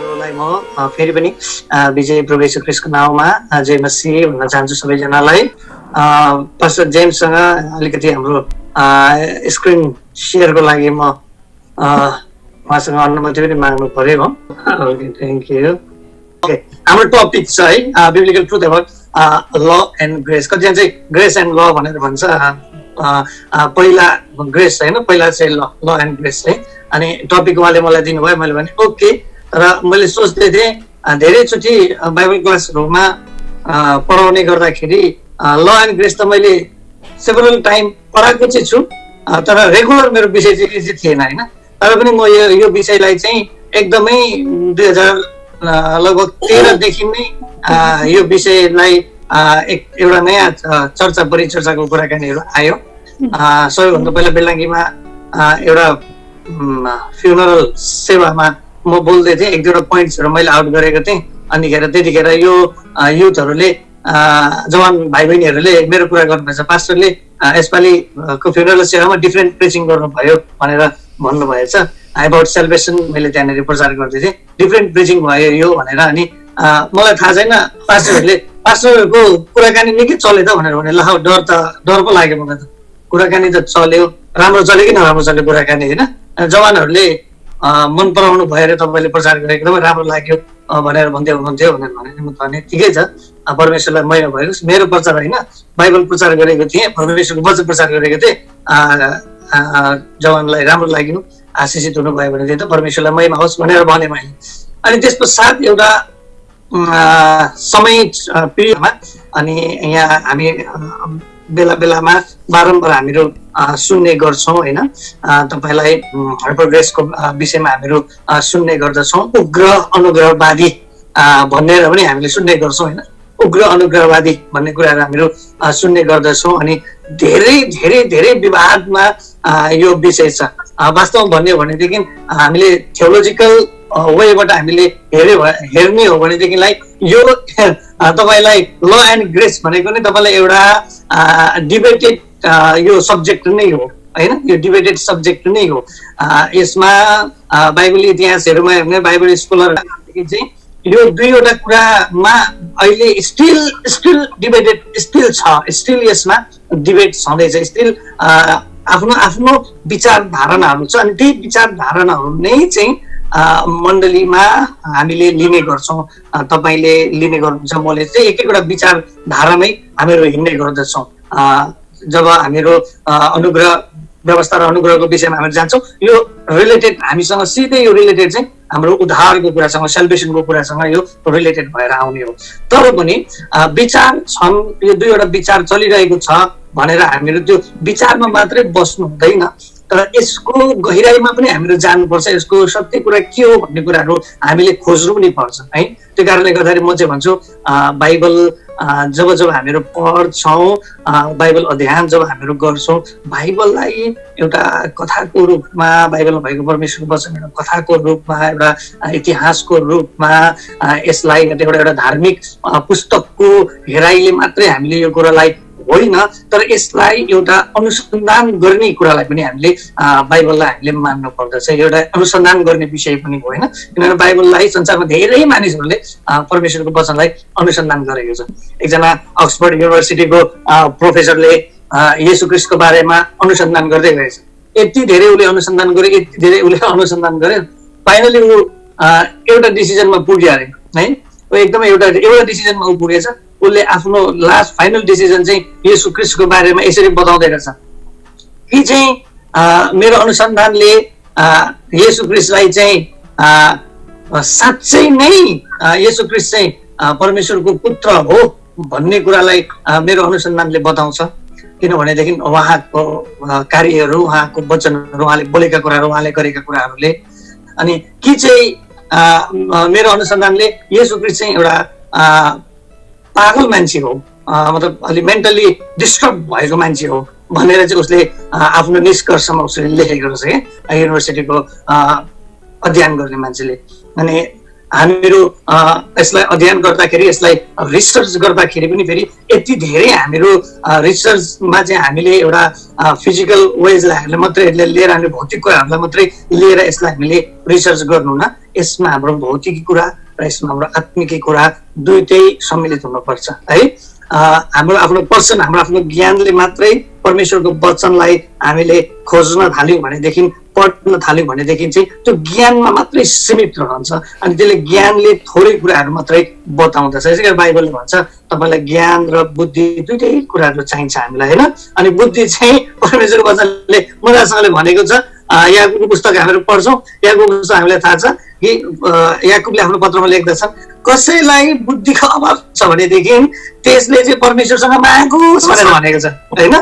हजुरलाई म फेरि पनि विजय प्रभु येशू ख्रीष्टको नाउँमा जय मसीह भन्न चाहन्छु सबैजनालाई। पास्टर जेम्ससँग अलिकति हाम्रो स्क्रिन सेयरको लागि म उहाँसँग अनुमति पनि माग्नु पर्यो हो। Okay, thank you. ओके, हाम्रो टपिक छ है biblical truth about law and grace. कतिजना चाहिँ ग्रेस एन्ड ल भनेर भन्छ, पहिला ग्रेस होइन, पहिला चाहिँ ल एन्ड ग्रेस है। अनि टपिक उहाँले मलाई दिनुभयो, मैले भने ओके। र मैले सोच्दै थिएँ धेरैचोटि बाइबल क्लासहरूमा पढाउने गर्दाखेरि ल एन्ड ग्रेस त मैले सेभरल टाइम पढाएको चाहिँ छु, तर रेगुलर मेरो विषय चाहिँ थिएन होइन। तर पनि म यो विषयलाई चाहिँ एकदमै 2013 देखि नै यो विषयलाई एउटा नयाँ चर्चा परिचर्चाको कुराकानीहरू आयो। सबैभन्दा पहिला बेलाङ्गीमा एउटा फ्युनरल सेवामा म बोल्दै थिएँ, एक दुईवटा पोइन्ट्सहरू मैले आउट गरेको थिएँ। अनिखेर त्यतिखेर यो युथहरूले जवान भाइ बहिनीहरूले मेरो कुरा गर्नुभएछ, पास्टरले यसपालि को फ्युनरल सेवामा डिफ्रेन्ट प्रिचिङ गर्नुभयो भनेर भन्नुभएछ। अबाउट सेल्भेसन मैले त्यहाँनिर प्रचार गर्दै थिएँ, डिफ्रेन्ट प्रिचिङ भयो यो भनेर। अनि मलाई थाहा छैन पास्टरहरूको कुराकानी निकै चल्यो त भनेर भने, ल डर पो लाग्यो मलाई त। कुराकानी त चल्यो, राम्रो चल्यो कि नराम्रो चल्यो कुराकानी होइन। जवानहरूले मन पराउनु भएर तपाईँले प्रचार गरेको एकदमै राम्रो लाग्यो भनेर भन्दै हुनुहुन्थ्यो भनेर भने ठिकै छ, परमेश्वरलाई महिमा भएको। मेरो प्रचार होइन, बाइबल प्रचार गरेको थिएँ, परमेश्वरको वचन प्रचार गरेको थिएँ। जवानलाई राम्रो लाग्यो, आशिषित हुनुभयो भने चाहिँ त परमेश्वरलाई महिमा होस् भनेर भने मैले। अनि त्यस पश्चात एउटा समय पिरियडमा अनि यहाँ हामी बेला बेलामा बारम्बार हामीहरू सुन्ने गर्छौँ होइन। तपाईँलाई हाइपर ग्रेसको विषयमा हामीहरू सुन्ने गर्दछौँ। उग्र अनुग्रहवादी भनेर पनि हामीले सुन्ने गर्छौँ होइन। उग्र अनुग्रहवादी भन्ने कुराहरू हामीहरू सुन्ने गर्दछौँ। अनि धेरै धेरै धेरै विवादमा यो विषय छ। वास्तवमा भन्यो भनेदेखि हामीले थियोलोजिकल वेबाट हामीले हेर्ने हो भनेदेखिलाई यो तपाईँलाई ल एन्ड ग्रेस भनेको नै तपाईँलाई एउटा डिबेटेड यो सब्जेक्ट नै हो होइन। यो डिबेटेड सब्जेक्ट नै हो। यसमा बाइबल इतिहासहरूमा हेर्ने बाइबल स्कलरदेखि चाहिँ यो दुईवटा कुरामा अहिले स्टिल डिबेटेड स्टिल छ, स्टिल यसमा डिबेट छँदैछ, स्टिल आफ्नो आफ्नो विचार धारणाहरू छ। अनि त्यही विचार धारणाहरू नै चाहिँ मण्डलीमा हामीले लिने गर्छौँ, तपाईँले लिने गर्नुहुन्छ, मैले चाहिँ एक एकवटा विचार धारामै हामीहरू हिँड्ने गर्दछौँ। जब हामीहरू अनुग्रह व्यवस्था र अनुग्रहको विषयमा हामी जान्छौँ, यो रिलेटेड हामीसँग सिधै यो रिलेटेड चाहिँ हाम्रो उद्धारको कुरासँग, सेल्भेसनको कुरासँग यो रिलेटेड भएर आउने हो। तर पनि विचार छन्, यो दुईवटा विचार चलिरहेको छ भनेर हामीहरू त्यो विचारमा मात्रै बस्नु हुँदैन, तर यसको गहिराइमा पनि हामीहरू जानुपर्छ। यसको सत्य कुरा के हो भन्ने कुराहरू हामीले खोज्नु पनि पर्छ है। त्यो कारणले गर्दाखेरि म चाहिँ भन्छु बाइबल जब हामीहरू पढ्छौँ, बाइबल अध्ययन जब हामीहरू गर्छौँ, बाइबललाई एउटा कथाको रूपमा, बाइबलमा भएको परमेश्वरको वचन एउटा कथाको रूपमा, एउटा इतिहासको रूपमा यसलाई एउटा धार्मिक पुस्तकको हेराइले मात्रै हामीले यो कुरालाई होइन, तर यसलाई एउटा अनुसन्धान गर्ने कुरालाई पनि हामीले बाइबललाई हामीले मान्नु पर्दछ। एउटा अनुसन्धान गर्ने विषय पनि हो होइन। किनभने बाइबललाई संसारमा धेरै मानिसहरूले परमेश्वरको वचनलाई अनुसन्धान गरेको छ। एकजना अक्सफोर्ड युनिभर्सिटीको प्रोफेसरले येशू ख्रीष्टको बारेमा अनुसन्धान गर्दै गएछ। यति धेरै उसले अनुसन्धान गर्यो, यति धेरै उसले अनुसन्धान गर्यो, फाइनली ऊ एउटा डिसिजनमा पुग्यो अरे है। एकदमै एउटा डिसिजनमा ऊ पुगेछ। उसले आफ्नो लास्ट फाइनल डिसिजन चाहिँ येशू ख्रीष्टको बारेमा यसरी बताउँदै रहेछ कि चाहिँ मेरो अनुसन्धानले येशू ख्रीष्टलाई चाहिँ साँच्चै नै येशू ख्रीष्ट चाहिँ परमेश्वरको पुत्र हो भन्ने कुरालाई मेरो अनुसन्धानले बताउँछ। किनभनेदेखि उहाँको कार्यहरू, उहाँको वचनहरू, उहाँले बोलेका कुराहरू, उहाँले गरेका कुराहरूले। अनि कि चाहिँ मेरो अनुसन्धानले येशू ख्रीष्ट चाहिँ एउटा पागल मान्छे हो, मतलब अलि मेन्टली डिस्टर्ब भएको मान्छे हो भनेर चाहिँ उसले आफ्नो निष्कर्षमा उसले लेखेको रहेछ क्या, युनिभर्सिटीको अध्ययन गर्ने मान्छेले। अनि हामीहरू यसलाई अध्ययन गर्दाखेरि यसलाई रिसर्च गर्दाखेरि पनि फेरि यति धेरै हामीहरू रिसर्चमा चाहिँ हामीले एउटा फिजिकल वेजलाई हामीले मात्रै लिएर हामीले भौतिक कुराहरूलाई मात्रै लिएर यसलाई हामीले रिसर्च गर्नु न, यसमा हाम्रो भौतिक कुरा र यसमा हाम्रो आत्मिक कुरा दुईटै सम्मिलित हुनुपर्छ है। हाम्रो आफ्नो पर्सन हाम्रो आफ्नो ज्ञानले मात्रै परमेश्वरको वचनलाई हामीले खोज्न थाल्यौँ भनेदेखि पढ्न थाल्यौँ भनेदेखि चाहिँ त्यो ज्ञानमा मात्रै सीमित रहन्छ अनि त्यसले ज्ञानले थोरै कुराहरू मात्रै बताउँदछ। यसै गरी बाइबलले भन्छ तपाईँलाई ज्ञान र बुद्धि दुईटै कुराहरू चाहिन्छ हामीलाई होइन। अनि बुद्धि चाहिँ परमेश्वरको वचनले मजासँगले भनेको छ। याकुबको पुस्तक हामीहरू पढ्छौँ, याकुबको पुस्तक हामीलाई थाहा छ कि याकुबले आफ्नो पत्रमा लेख्दछन् कसैलाई बुद्धिको अभाव छ भनेदेखि त्यसले चाहिँ परमेश्वरसँग मागोस् भनेर भनेको छ होइन।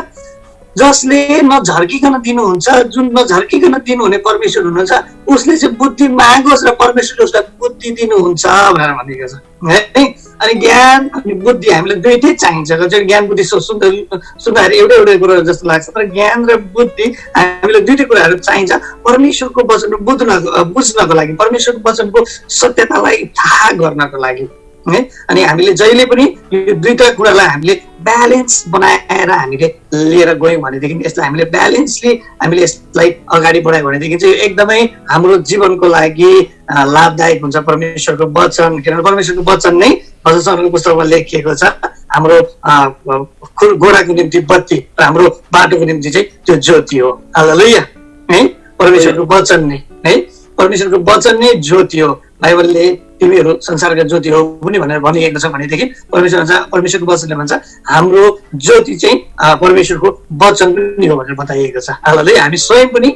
जसले नझर्किकन दिनुहुन्छ, जुन नझर्किकन दिनुहुने परमेश्वर हुनुहुन्छ उसले चाहिँ बुद्धि मागोस् र परमेश्वरले उसलाई बुद्धि दिनुहुन्छ भनेर भनेको छ है। अनि ज्ञान अनि बुद्धि हामीलाई दुईटै चाहिन्छ। ज्ञान बुद्धि सुन्दाखेरि एउटै एउटै कुरो जस्तो लाग्छ, तर ज्ञान र बुद्धि हामीलाई दुईटै कुराहरू चाहिन्छ परमेश्वरको वचन बुझ्नको लागि, परमेश्वरको वचनको सत्यतालाई थाहा गर्नको लागि है। अनि हामीले जहिले पनि यो दुईटा कुरालाई हामीले ब्यालेन्स बनाएर हामीले लिएर गयौँ भनेदेखि, यसलाई हामीले ब्यालेन्सली हामीले यसलाई अगाडि बढायौँ भनेदेखि चाहिँ एकदमै हाम्रो जीवनको लागि लाभदायक हुन्छ परमेश्वरको वचन। किनभने परमेश्वरको वचन नै भजनसङ्ग्रहको पुस्तकमा लेखिएको छ हाम्रो घोडाको निम्ति बत्ती र हाम्रो बाटोको निम्ति चाहिँ त्यो ज्योति हो। हालेलुया है। परमेश्वरको वचन नै है, परमेश्वरको वचन नै ज्योति हो। बाइबलले तिमीहरू संसारका ज्योति हो पनि भनेर भनिएको छ भनेदेखि परमेश्वरको वचनले भन्छ हाम्रो ज्योति चाहिँ परमेश्वरको वचन पनि हो भनेर बताइएको छ। हालेलुया। हामी स्वयं पनि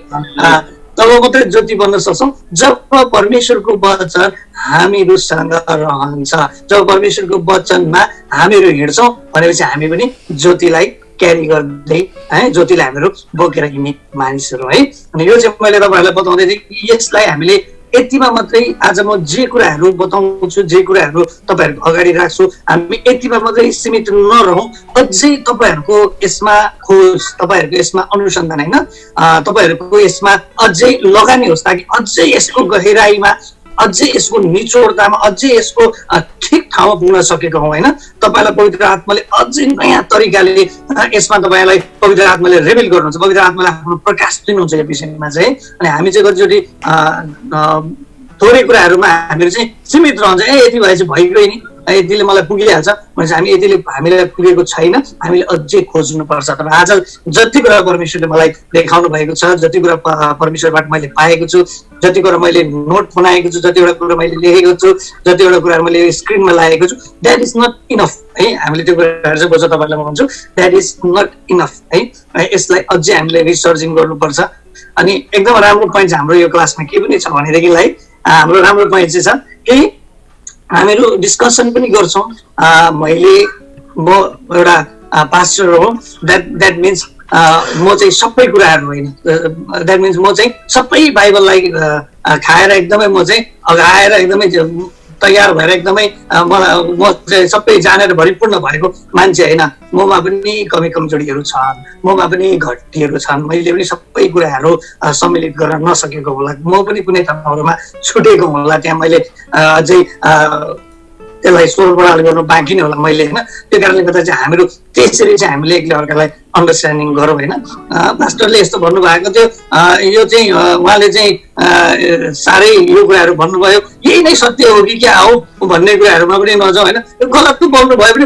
तब मात्रै ज्योति बन्न सक्छौँ जब परमेश्वरको वचन हामीहरूसँग रहन्छ। जब परमेश्वरको वचनमा हामीहरू हिँड्छौँ भनेपछि हामी पनि ज्योतिलाई क्यारी गर्दै है, ज्योतिलाई हामीहरू बोकेर हिँड्ने मानिसहरू है। अनि यो चाहिँ मैले तपाईँहरूलाई बताउँदै थिएँ। यसलाई हामीले यतिमा मात्रै आज म जे कुराहरू बताउँछु, जे कुराहरू तपाईँहरूको अगाडि राख्छु, हामी यतिमा मात्रै सीमित नरहौँ। अझै तपाईँहरूको यसमा खोज, तपाईँहरूको यसमा अनुसन्धान होइन, तपाईँहरूको यसमा अझै लगानी होस् ताकि अझै यसको गहिराईमा, अझै यसको निचोडतामा, अझै यसको ठिक ठाउँमा पुग्न सकेको हौँ होइन। तपाईँलाई पवित्र आत्माले अझै नयाँ तरिकाले यसमा तपाईँलाई पवित्र आत्माले रिभिल गर्नुहुन्छ, पवित्र आत्माले आफ्नो प्रकाश दिनुहुन्छ यो विषयमा चाहिँ। अनि हामी चाहिँ कतिचोटि थोरै कुराहरूमा हामीहरू चाहिँ सीमित रहन्छ। यति भए चाहिँ भइगयो नि, यतिले मलाई पुगिहाल्छ भनेपछि हामी यतिले हामीलाई पुगेको छैन, हामीले अझै खोज्नुपर्छ। तर आज जति कुरा परमेश्वरले मलाई देखाउनु भएको छ, जति कुरा परमेश्वरबाट मैले पाएको छु, जति कुरा मैले नोट बनाएको छु, जतिवटा कुरा मैले लेखेको छु, जतिवटा कुराहरू मैले स्क्रिनमा लागेको छु, द्याट इज नट इनफ है। हामीले त्यो कुराहरू चाहिँ बुझ्छ तपाईँलाई म भन्छु द्याट इज नट इनफ है। यसलाई अझै हामीले रिसर्चिङ गर्नुपर्छ। अनि एकदम राम्रो पोइन्ट चाहिँ हाम्रो यो क्लासमा के पनि छ भनेदेखिलाई हाम्रो राम्रो पोइन्ट चाहिँ छ कि हामीहरू डिस्कसन पनि गर्छौँ। म एउटा पास्टर हो, द्याट मिन्स म चाहिँ सबै कुराहरू होइन, द्याट मिन्स म चाहिँ सबै बाइबललाई खाएर एकदमै म चाहिँ अगाएर एकदमै तयार भएर एकदमै म चाहिँ सबै जानेर भरिपूर्ण भएको मान्छे होइन। ममा पनि कमी कमजोरीहरू छन्, ममा पनि घटीहरू छन्, मैले पनि सबै कुराहरू सम्मिलित गर्न नसकेको होला, म पनि कुनै ठाउँहरूमा छुटेको होला, त्यहाँ मैले अझै त्यसलाई स्वरबडाल गर्नु बाँकी नै होला मैले होइन। त्यो कारणले गर्दा चाहिँ हामीहरू त्यसरी चाहिँ हामीले एकले अर्कालाई अन्डरस्ट्यान्डिङ गरौँ होइन। पास्टरले यस्तो भन्नुभएको थियो, यो चाहिँ उहाँले चाहिँ साह्रै यो कुराहरू भन्नुभयो, यही नै सत्य हो कि क्या हो भन्ने कुराहरूमा पनि नजाउँ होइन। यो गलत त बोल्नु भयो पनि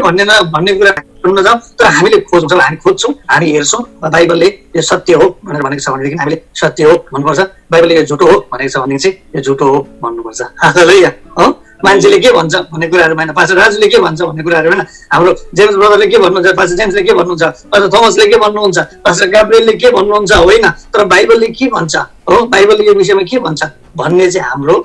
भन्ने कुरा सुन्न जाउँ, तर हामीले खोज्छौँ, हामी खोज्छौँ, हामी हेर्छौँ बाइबलले यो सत्य हो भनेर भनेको छ भनेदेखि हामीले सत्य हो भन्नुपर्छ, बाइबलले यो झुटो हो भनेको छ भनेदेखि चाहिँ यो झुटो हो भन्नुपर्छ। हालेलुया हो। मान्छेले के भन्छ भन्ने कुराहरू होइन, पास्टर राजुले के भन्छ भन्ने कुराहरू होइन, हाम्रो जेम्स ब्रदरले के भन्नुहुन्छ, पास्टर जेम्सले के भन्नुहुन्छ, पास्टर थोमसले के भन्नुहुन्छ, पास्टर गाब्रिएलले के भन्नुहुन्छ होइन, तर बाइबलले के भन्छ हो, बाइबलले यो विषयमा के भन्छ भन्ने चाहिँ हाम्रो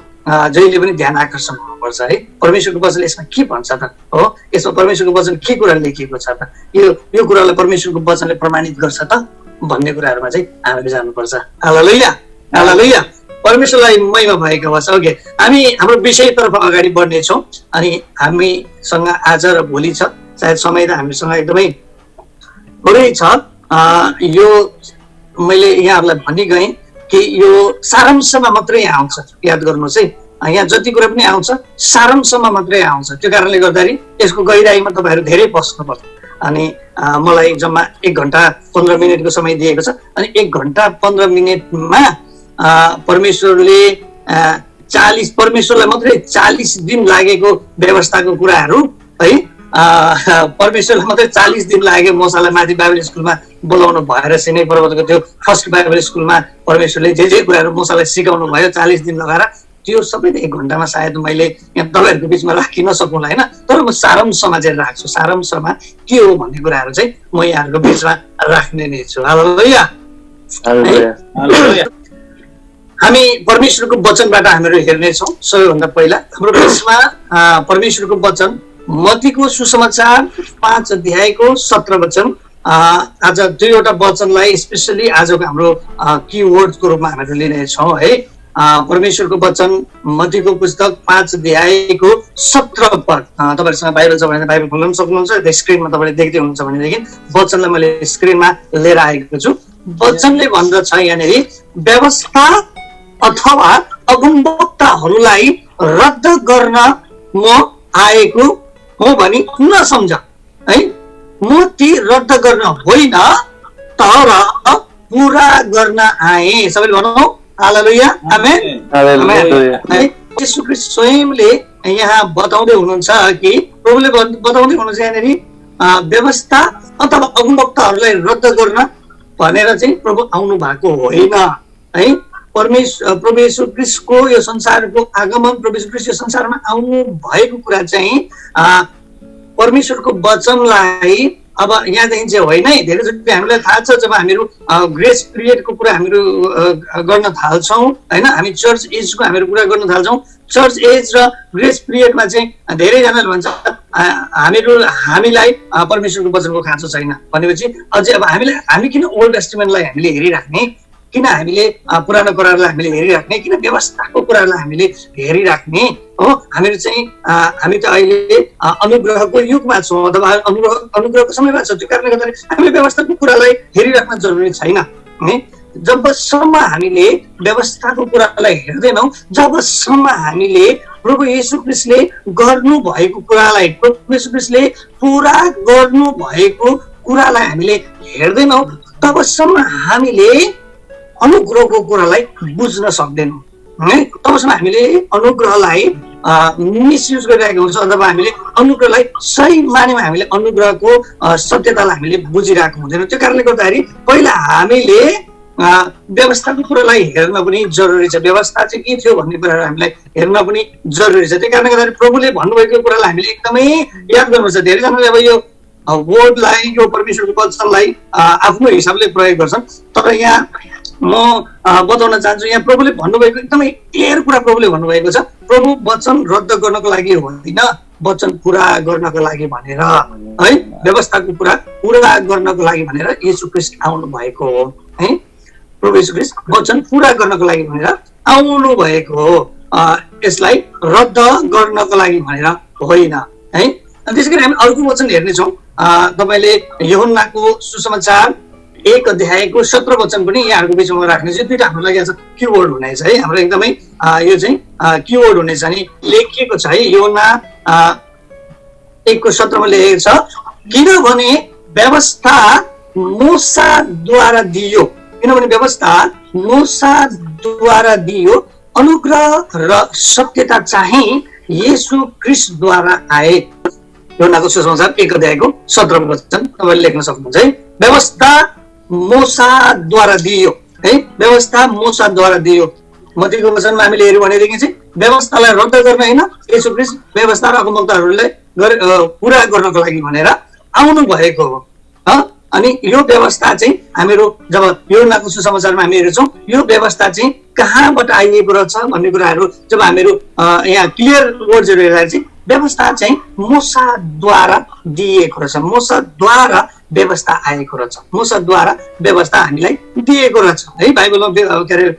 जहिले पनि ध्यान आकर्षण हुनुपर्छ है। परमेश्वरको वचनले यसमा के भन्छ त हो, यसमा परमेश्वरको वचन के कुरा लेखिएको छ त, यो कुरालाई परमेश्वरको वचनले प्रमाणित गर्छ त भन्ने कुराहरूमा चाहिँ हामीले जानुपर्छ। हालेलुया हालेलुया। परमेश्वरलाई महिमा भएको होस्। ओके, हामी हाम्रो विषयतर्फ अगाडि बढ्नेछौँ। अनि हामीसँग आज र भोलि छ, सायद समय त हामीसँग एकदमै थोरै छ। यो मैले यहाँहरूलाई भनी गएँ कि यो सारांशमा मात्रै आउँछ, याद गर्नुहोस् है। यहाँ जति कुरा पनि आउँछ सारांशमा मात्रै आउँछ। त्यो कारणले गर्दाखेरि यसको गहिराईमा तपाईँहरू धेरै बस्नुपर्छ। अनि मलाई जम्मा 1 घण्टा 15 मिनटको समय दिएको छ। अनि 1 घण्टा 15 मिनटमा परमेश्वरलाई मात्रै 40 दिन लागेको व्यवस्थाको कुराहरू है, परमेश्वरलाई मात्रै 40 दिन लाग्यो मोसालाई माथि बाइबल स्कुलमा बोलाउनु भएर सिनै पर्वतको त्यो फर्स्ट बाइबल स्कुलमा परमेश्वरले जे कुराहरू मोसालाई सिकाउनु भयो 40 दिन लगाएर, त्यो सबै 1 घण्टामा सायद मैले यहाँ तपाईँहरूको बिचमा राखिन सकुँला होइन। तर म सारांशमा चाहिँ राख्छु। सारांशमा के हो भन्ने कुराहरू चाहिँ म यहाँहरूको बिचमा राख्ने नै छु। हालेलुया। हामी परमेश्वरको वचनबाट हामीहरू हेर्नेछौँ। सबैभन्दा पहिला हाम्रो बिचमा परमेश्वरको वचन मत्तीको सुसमाचार 5 अध्यायको 17 वचन। आज 2वटा वचनलाई स्पेसली आजको हाम्रो कीवर्डको रूपमा हामीहरू लिनेछौँ है। परमेश्वरको वचन मत्तीको पुस्तक 5 अध्यायको 17 पद। तपाईँहरूसँग बाइबल छ भने बाइबल खोल्न सक्नुहुन्छ। स्क्रिनमा तपाईँले देख्दै हुनुहुन्छ भनेदेखि वचनलाई मैले स्क्रिनमा लिएर आएको छु। वचनले भन्दछ यहाँनिर, व्यवस्था अथवा अगमवक्ताहरूलाई रद्द गर्न म आएको हो भनी नसम्झ है। म ती रद्द गर्न होइन तर पुरा गर्न आए। सबैले भनौँ हालेलुया, आमेन। येशू ख्रीष्ट स्वयंले यहाँ बताउँदै हुनुहुन्छ कि प्रभुले बताउँदै हुनुहुन्छ यहाँनिर व्यवस्था अथवा अगमवक्ताहरूलाई रद्द गर्न भनेर चाहिँ प्रभु आउनु भएको होइन है। प्रभु येशू ख्रीष्टको यो संसारको आगमन, प्रभु येशू ख्रीष्ट यो संसारमा आउनु भएको कुरा चाहिँ परमेश्वरको वचनलाई अब यहाँदेखि चाहिँ होइन है। धेरैचोटि हामीलाई थाहा छ जब हामीहरू ग्रेस पिरियडको कुरा हामीहरू गर्न थाल्छौँ होइन, हामी चर्च एजको हामीहरू कुरा गर्न थाल्छौँ। चर्च एज र ग्रेस पिरियडमा चाहिँ धेरैजनाले भन्छ हामीलाई परमेश्वरको वचनको खाँचो छैन भनेपछि अझै अब हामी किन ओल्ड टेस्टामेन्टलाई हामीले हेरिराख्ने, किन हामीले पुरानो कुराहरूलाई हामीले हेरिराख्ने, किन व्यवस्थाको कुराहरूलाई हामीले हेरिराख्ने हो। हामीहरू चाहिँ हामी त अहिले अनुग्रहको युगमा छौँ अथवा अनुग्रहको समयमा छौँ। त्यो कारणले गर्दाखेरि हामीले व्यवस्थाको कुरालाई हेरिराख्न जरुरी छैन है। जबसम्म हामीले व्यवस्थाको कुरालाई हेर्दैनौँ, जबसम्म हामीले प्रभु येशू ख्रीष्टले गर्नु भएको कुरालाई, प्रभु येशू ख्रीष्टले पुरा गर्नु भएको कुरालाई हामीले हेर्दैनौँ, तबसम्म हामीले अनुग्रहको कुरालाई बुझ्न सक्दैनौँ है। तबसम्म हामीले अनुग्रहलाई मिसयुज गरिरहेको हुन्छ अथवा हामीले अनुग्रहलाई सही मानेमा हामीले अनुग्रहको सत्यतालाई हामीले बुझिरहेको हुँदैन। त्यो कारणले गर्दाखेरि पहिला हामीले व्यवस्थाको कुरालाई हेर्न पनि जरुरी छ। व्यवस्था चाहिँ के थियो भन्ने कुराहरू हामीलाई हेर्न पनि जरुरी छ। त्यो कारणले गर्दाखेरि प्रभुले भन्नुभएको कुरालाई हामीले एकदमै याद गर्नुपर्छ। धेरैजनाले अब यो वर्डलाई, यो परमेश्वरको वचनलाई आफ्नो हिसाबले प्रयोग गर्छन्। तर यहाँ म बताउन चाहन्छु, यहाँ प्रभुले भन्नुभएको एकदमै क्लियर कुरा प्रभुले भन्नुभएको छ। प्रभु वचन रद्द गर्नको लागि होइन, वचन पुरा गर्नको लागि भनेर है। व्यवस्थाको कुरा पुरा गर्नको लागि भनेर येशू ख्रीष्ट आउनु भएको हो है। प्रभु येशू ख्रीष्ट वचन पुरा गर्नको लागि भनेर आउनु भएको हो, यसलाई रद्द गर्नको लागि भनेर होइन है। त्यसै गरी हामी अर्को वचन हेर्नेछौँ। तपाईँले यूहन्नाको सुसमाचार 1 अध्यायको 17 वचन पनि यहाँहरूको बिचमा राख्नेछु। दुईटा हाम्रो लागि आज कीवर्ड हुनेछ है। हाम्रो एकदमै यो चाहिँ कीवर्ड हुनेछ नि लेखिएको छ है। यूहन्ना 1:17 लेखेको छ, किनभने व्यवस्था मूसाद्वारा दियो, किनभने व्यवस्था मूसाद्वारा दियो, अनुग्रह र सत्यता चाहिँ येशू ख्रीष्टद्वारा आए। यूहन्नाको सुसमाचार 1 अध्यायको 17 वचन तपाईँले लेख्न सक्नुहुन्छ है। व्यवस्था मूसाद्वारा दियो है। व्यवस्था मूसाद्वारा दियो। मत्तीको वचनमा हामीले हेर्यौँ भनेदेखि चाहिँ व्यवस्थालाई रद्द गर्न होइन, येशू ख्रीष्ट व्यवस्था र अगमवक्ताहरूलाई पुरा गर्नको लागि भनेर आउनु भएको हो। अनि यो व्यवस्था चाहिँ हामीहरू जब यूहन्नाको सुसमाचारमा हामी हेर्छौँ, यो व्यवस्था चाहिँ कहाँबाट आइएको रहेछ भन्ने कुराहरू जब हामीहरू यहाँ क्लियर वर्ड्सहरू हेर्दा चाहिँ व्यवस्था चाहिँ मूसाद्वारा दिएको रहेछ। मूसाद्वारा व्यवस्था आएको रहेछ। मूसाद्वारा व्यवस्था हामीलाई दिएको रहेछ है। बाइबलमा के अरे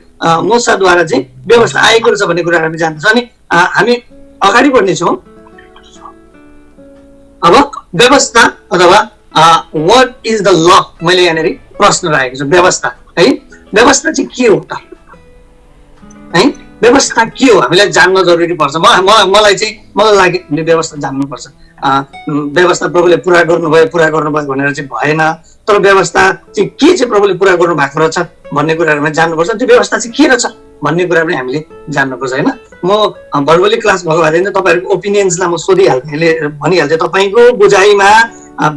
मूसाद्वारा चाहिँ व्यवस्था आएको रहेछ भन्ने कुरा हामी जान्दछौँ। अनि हामी अगाडि बढ्नेछौँ। अब व्यवस्था अथवा व्हाट इज द ल, मैले यहाँनिर प्रश्न राखेको छु। व्यवस्था है, व्यवस्था चाहिँ के हो त है? व्यवस्था के हो हामीलाई जान्न जरुरी पर्छ। मलाई लाग्यो हामीले व्यवस्था जान्नुपर्छ। व्यवस्था प्रभुले पुरा गर्नुभयो भनेर चाहिँ भएन, तर व्यवस्था चाहिँ के चाहिँ प्रभुले पुरा गर्नु भएको रहेछ भन्ने कुराहरुमा जान्नुपर्छ। त्यो व्यवस्था चाहिँ के रहेछ भन्ने कुरा पनि हामीले जान्नुपर्छ हैन। म भर्बली क्लास भएको भएदेखि तपाईहरुको ओपिनियन्सलाई म सोधिहाल्थे, भनिहाल्थे तपाईको बुझाइमा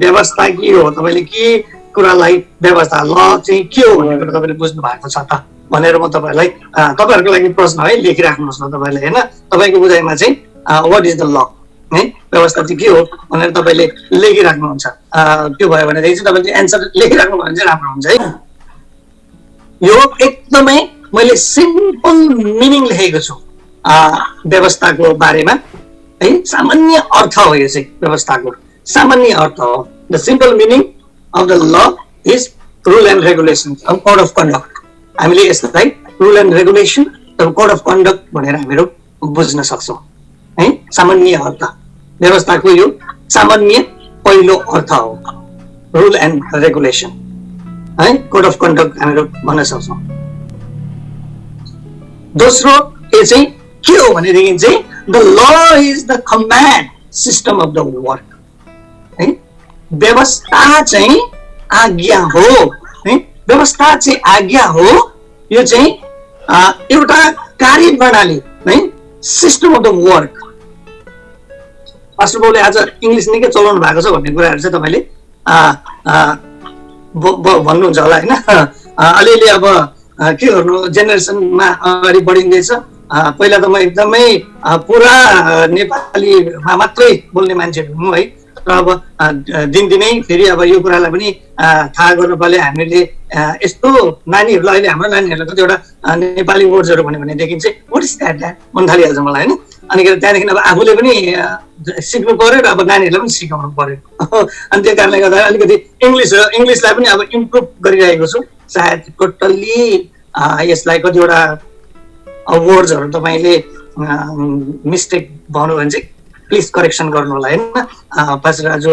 व्यवस्था के हो, तपाईले के कुरालाई व्यवस्था ल चाहिँ के हो भन्ने कुरा तपाईले बुझ्नु भएको छ त भनेर म तपाईहरुलाई तपाईहरुको लागि प्रश्न है लेखिराख्नुहोस् न तपाईले हैन। तपाईको बुझाइमा चाहिँ व्हाट इज द ल है, व्यवस्था चाहिँ के हो भनेर तपाईले लेखिराख्नुहुन्छ। त्यो भयो भनेदेखि चाहिँ तपाईले एन्सर लेखिराख्नु भने चाहिँ राम्रो हुन्छ है। यो एकदमै मैले सिम्पल मिनिङ लेखेको छु व्यवस्थाको बारेमा है। सामान्य अर्थ हो यो चाहिँ व्यवस्थाको सामान्य अर्थ हो। The simple meaning of the law is rule and regulation of code of conduct. हामीले यसलाई rule and regulation of code of conduct भनेर हामीहरू बुझ्न सक्छौँ है। सामान्य अर्थ व्यवस्थाको यो सामान्य पहिलो अर्थ हो रुल एन्ड रेगुलेसन है, कोड अफ कन्डक्ट हामीहरू भन्न सक्छौँ। दोस्रो यो चाहिँ के हो भनेदेखि चाहिँ the law is the command system of the work है। व्यवस्था चाहिँ आज्ञा हो है, व्यवस्था चाहिँ आज्ञा हो। यो चाहिँ एउटा कार्यप्रणाली है, system of the work. Pastor बाबुले आज इंग्लिश निकै चलाउनु भएको छ भन्ने कुराहरु चाहिँ तपाईले भन्नुहुन्छ होला हैन। अलिअलि अब के गर्नु, जेनेरेसनमा अगाडि बढिँदैछ। पहिला त म एकदमै पुरा नेपालीमा मात्रै बोल्ने मान्छे हुँ है, तर अब दिनदिनै फेरि अब यो कुरालाई पनि थाहा गर्नु पर्यो। हामीले यस्तो नानीहरूलाई अहिले हाम्रो नानीहरूलाई कतिवटा नेपाली वर्ड्सहरू भन्यो भनेदेखि चाहिँ व्हाट इज द्याट मन थालिहाल्छ मलाई हैन। अनि त्यहाँदेखि अब आफूले पनि सिक्नु पर्यो र अब नानीहरूलाई पनि सिकाउनु पर्यो। अनि त्यो कारणले गर्दा अलिकति इङ्ग्लिसलाई पनि अब इम्प्रुभ गरिरहेको छु। सायद टोटल्ली यसलाई कतिवटा वर्ड्सहरू तपाईँले मिस्टेक भन्नु भने चाहिँ प्लिज करेक्सन गर्नु होला हैन। पास्टर राजु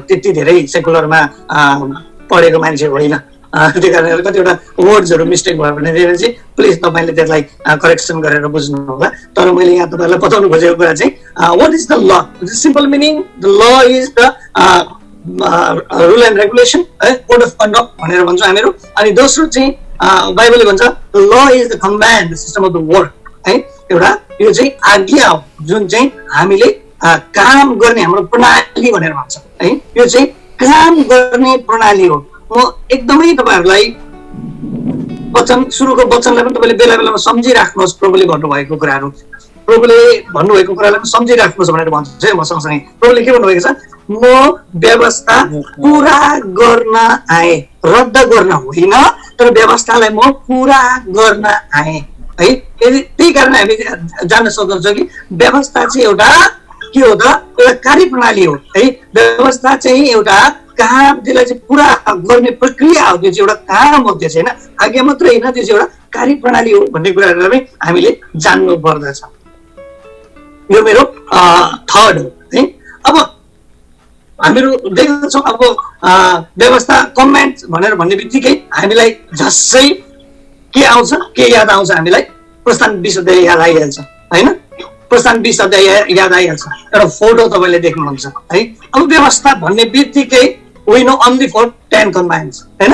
त्यति धेरै सेकुलरमा पढेको मान्छे होइन, त्यो कारणले कतिवटा वर्ड्सहरू मिस्टेक भयो भने चाहिँ प्लिज तपाईँले त्यसलाई करेक्सन गरेर बुझ्नु होला। तर मैले यहाँ तपाईँलाई बताउनु खोजेको कुरा चाहिँ what is the law, simple meaning the law is the rule and regulation है, कोड अफ कन्डक्ट भनेर भन्छौँ हामीहरू। अनि दोस्रो चाहिँ बाइबलले भन्छ ल is the command system of the work है। एउटा यो चाहिँ आज्ञा हो जुन चाहिँ हामीले काम गर्ने हाम्रो प्रणाली भनेर भन्छ है। यो चाहिँ काम गर्ने प्रणाली हो। म एकदमै तपाईहरुलाई वचन सुरुको वचनलाई पनि तपाईले बेला बेलामा सम्झिराख्नुहोस्। प्रभुले भन्नुभएको कुराहरू, प्रभुले भन्नुभएको कुरालाई पनि सम्झिराख्नुहोस् भनेर भन्छु है। म सँगसँगै प्रभुले के भन्नुभएको छ, म व्यवस्था पुरा गर्न आए, रद्द गर्न होइन, तर व्यवस्थालाई म पुरा गर्न आए है। त्यही कारण हामी जान्न सक्छौँ कि व्यवस्था चाहिँ एउटा के हो त, एउटा कार्यप्रणाली हो है। व्यवस्था चाहिँ एउटा काम, त्यसलाई चाहिँ पुरा गर्ने प्रक्रिया हो। त्यो चाहिँ एउटा काम हो, त्यो चाहिँ होइन आज्ञा मात्रै होइन, त्यो चाहिँ एउटा कार्यप्रणाली हो भन्ने कुराहरूलाई पनि हामीले जान्नु पर्दछ। यो मेरो थर्ड हो है। अब हामीहरू देख्दछौँ अब व्यवस्था कमान्ड भनेर भन्ने बित्तिकै हामीलाई झस्सै के आउँछ, के याद आउँछ हामीलाई, प्रस्थान 20 अध्याय याद आइहाल्छ हैन। प्रस्थान 20 अध्याय याद आइहाल्छ, एउटा फोटो तपाईँले देख्नुहुन्छ है। अब व्यवस्था भन्ने बित्तिकै we know only for 10 commands हैन।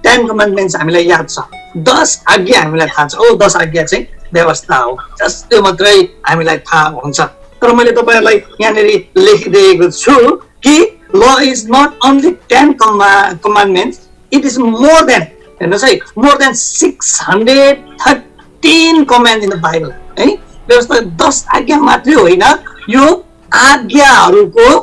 10 कमान्डमेन्ट्स हामीलाई याद छ, 10 आज्ञा हामीलाई थाहा छ। 10 आज्ञा चाहिँ व्यवस्था हो, जस्तो मात्रै हामीलाई थाहा हुन्छ। तर मैले तपाईहरुलाई यहाँनिर लेखिदिएको छु कि law is not only 10 commandments, it is more than, हेर्नुहोस् है, more than 613 command in the Bible है। व्यवस्था 10 आज्ञा मात्रै होइन, यो आज्ञाहरूको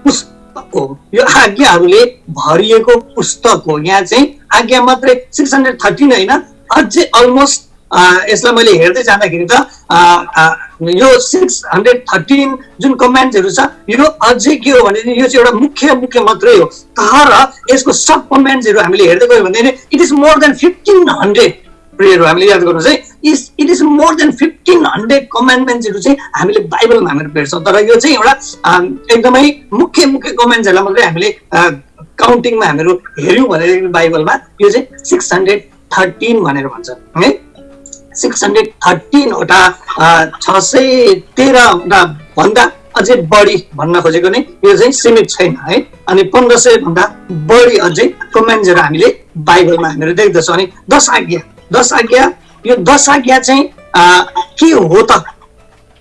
पुस्तक हो, यो आज्ञाहरूले भरिएको पुस्तक हो। यहाँ चाहिँ आज्ञा मात्रै 613 होइन, अझै अलमोस्ट यसलाई मैले हेर्दै जाँदाखेरि त यो 613 जुन कमान्ड्सहरू छ यो अझै के हो भने यो चाहिँ एउटा मुख्य मात्रै हो। तर यसको सब कमान्ड्सहरू हामीले हेर्दै गयो भने इट इज मोर देन 1500 प्रियहरू हामीले याद गर्नुहोस् है। इट इज मोर देन 1500 कमान्डमेन्ट्सहरू चाहिँ हामीले बाइबलमा हामीले भेट्छौँ। तर यो चाहिँ एउटा एकदमै मुख्य कमान्ड्सहरूलाई मात्रै हामीले काउन्टिङमा हामीहरू हेऱ्यौँ भने बाइबलमा यो चाहिँ 613 भनेर भन्छ है। 613 वटा 613 वटा भन्दा अझै बढी भन्न खोजेको नै यो चाहिँ सीमित छैन है। अनि 1500 भन्दा बढी अझै कमान्ड्सहरू हामीले बाइबलमा हामीहरू देख्दछौँ। अनि 10 आज्ञा यो 10 आज्ञा चाहिँ के हो त?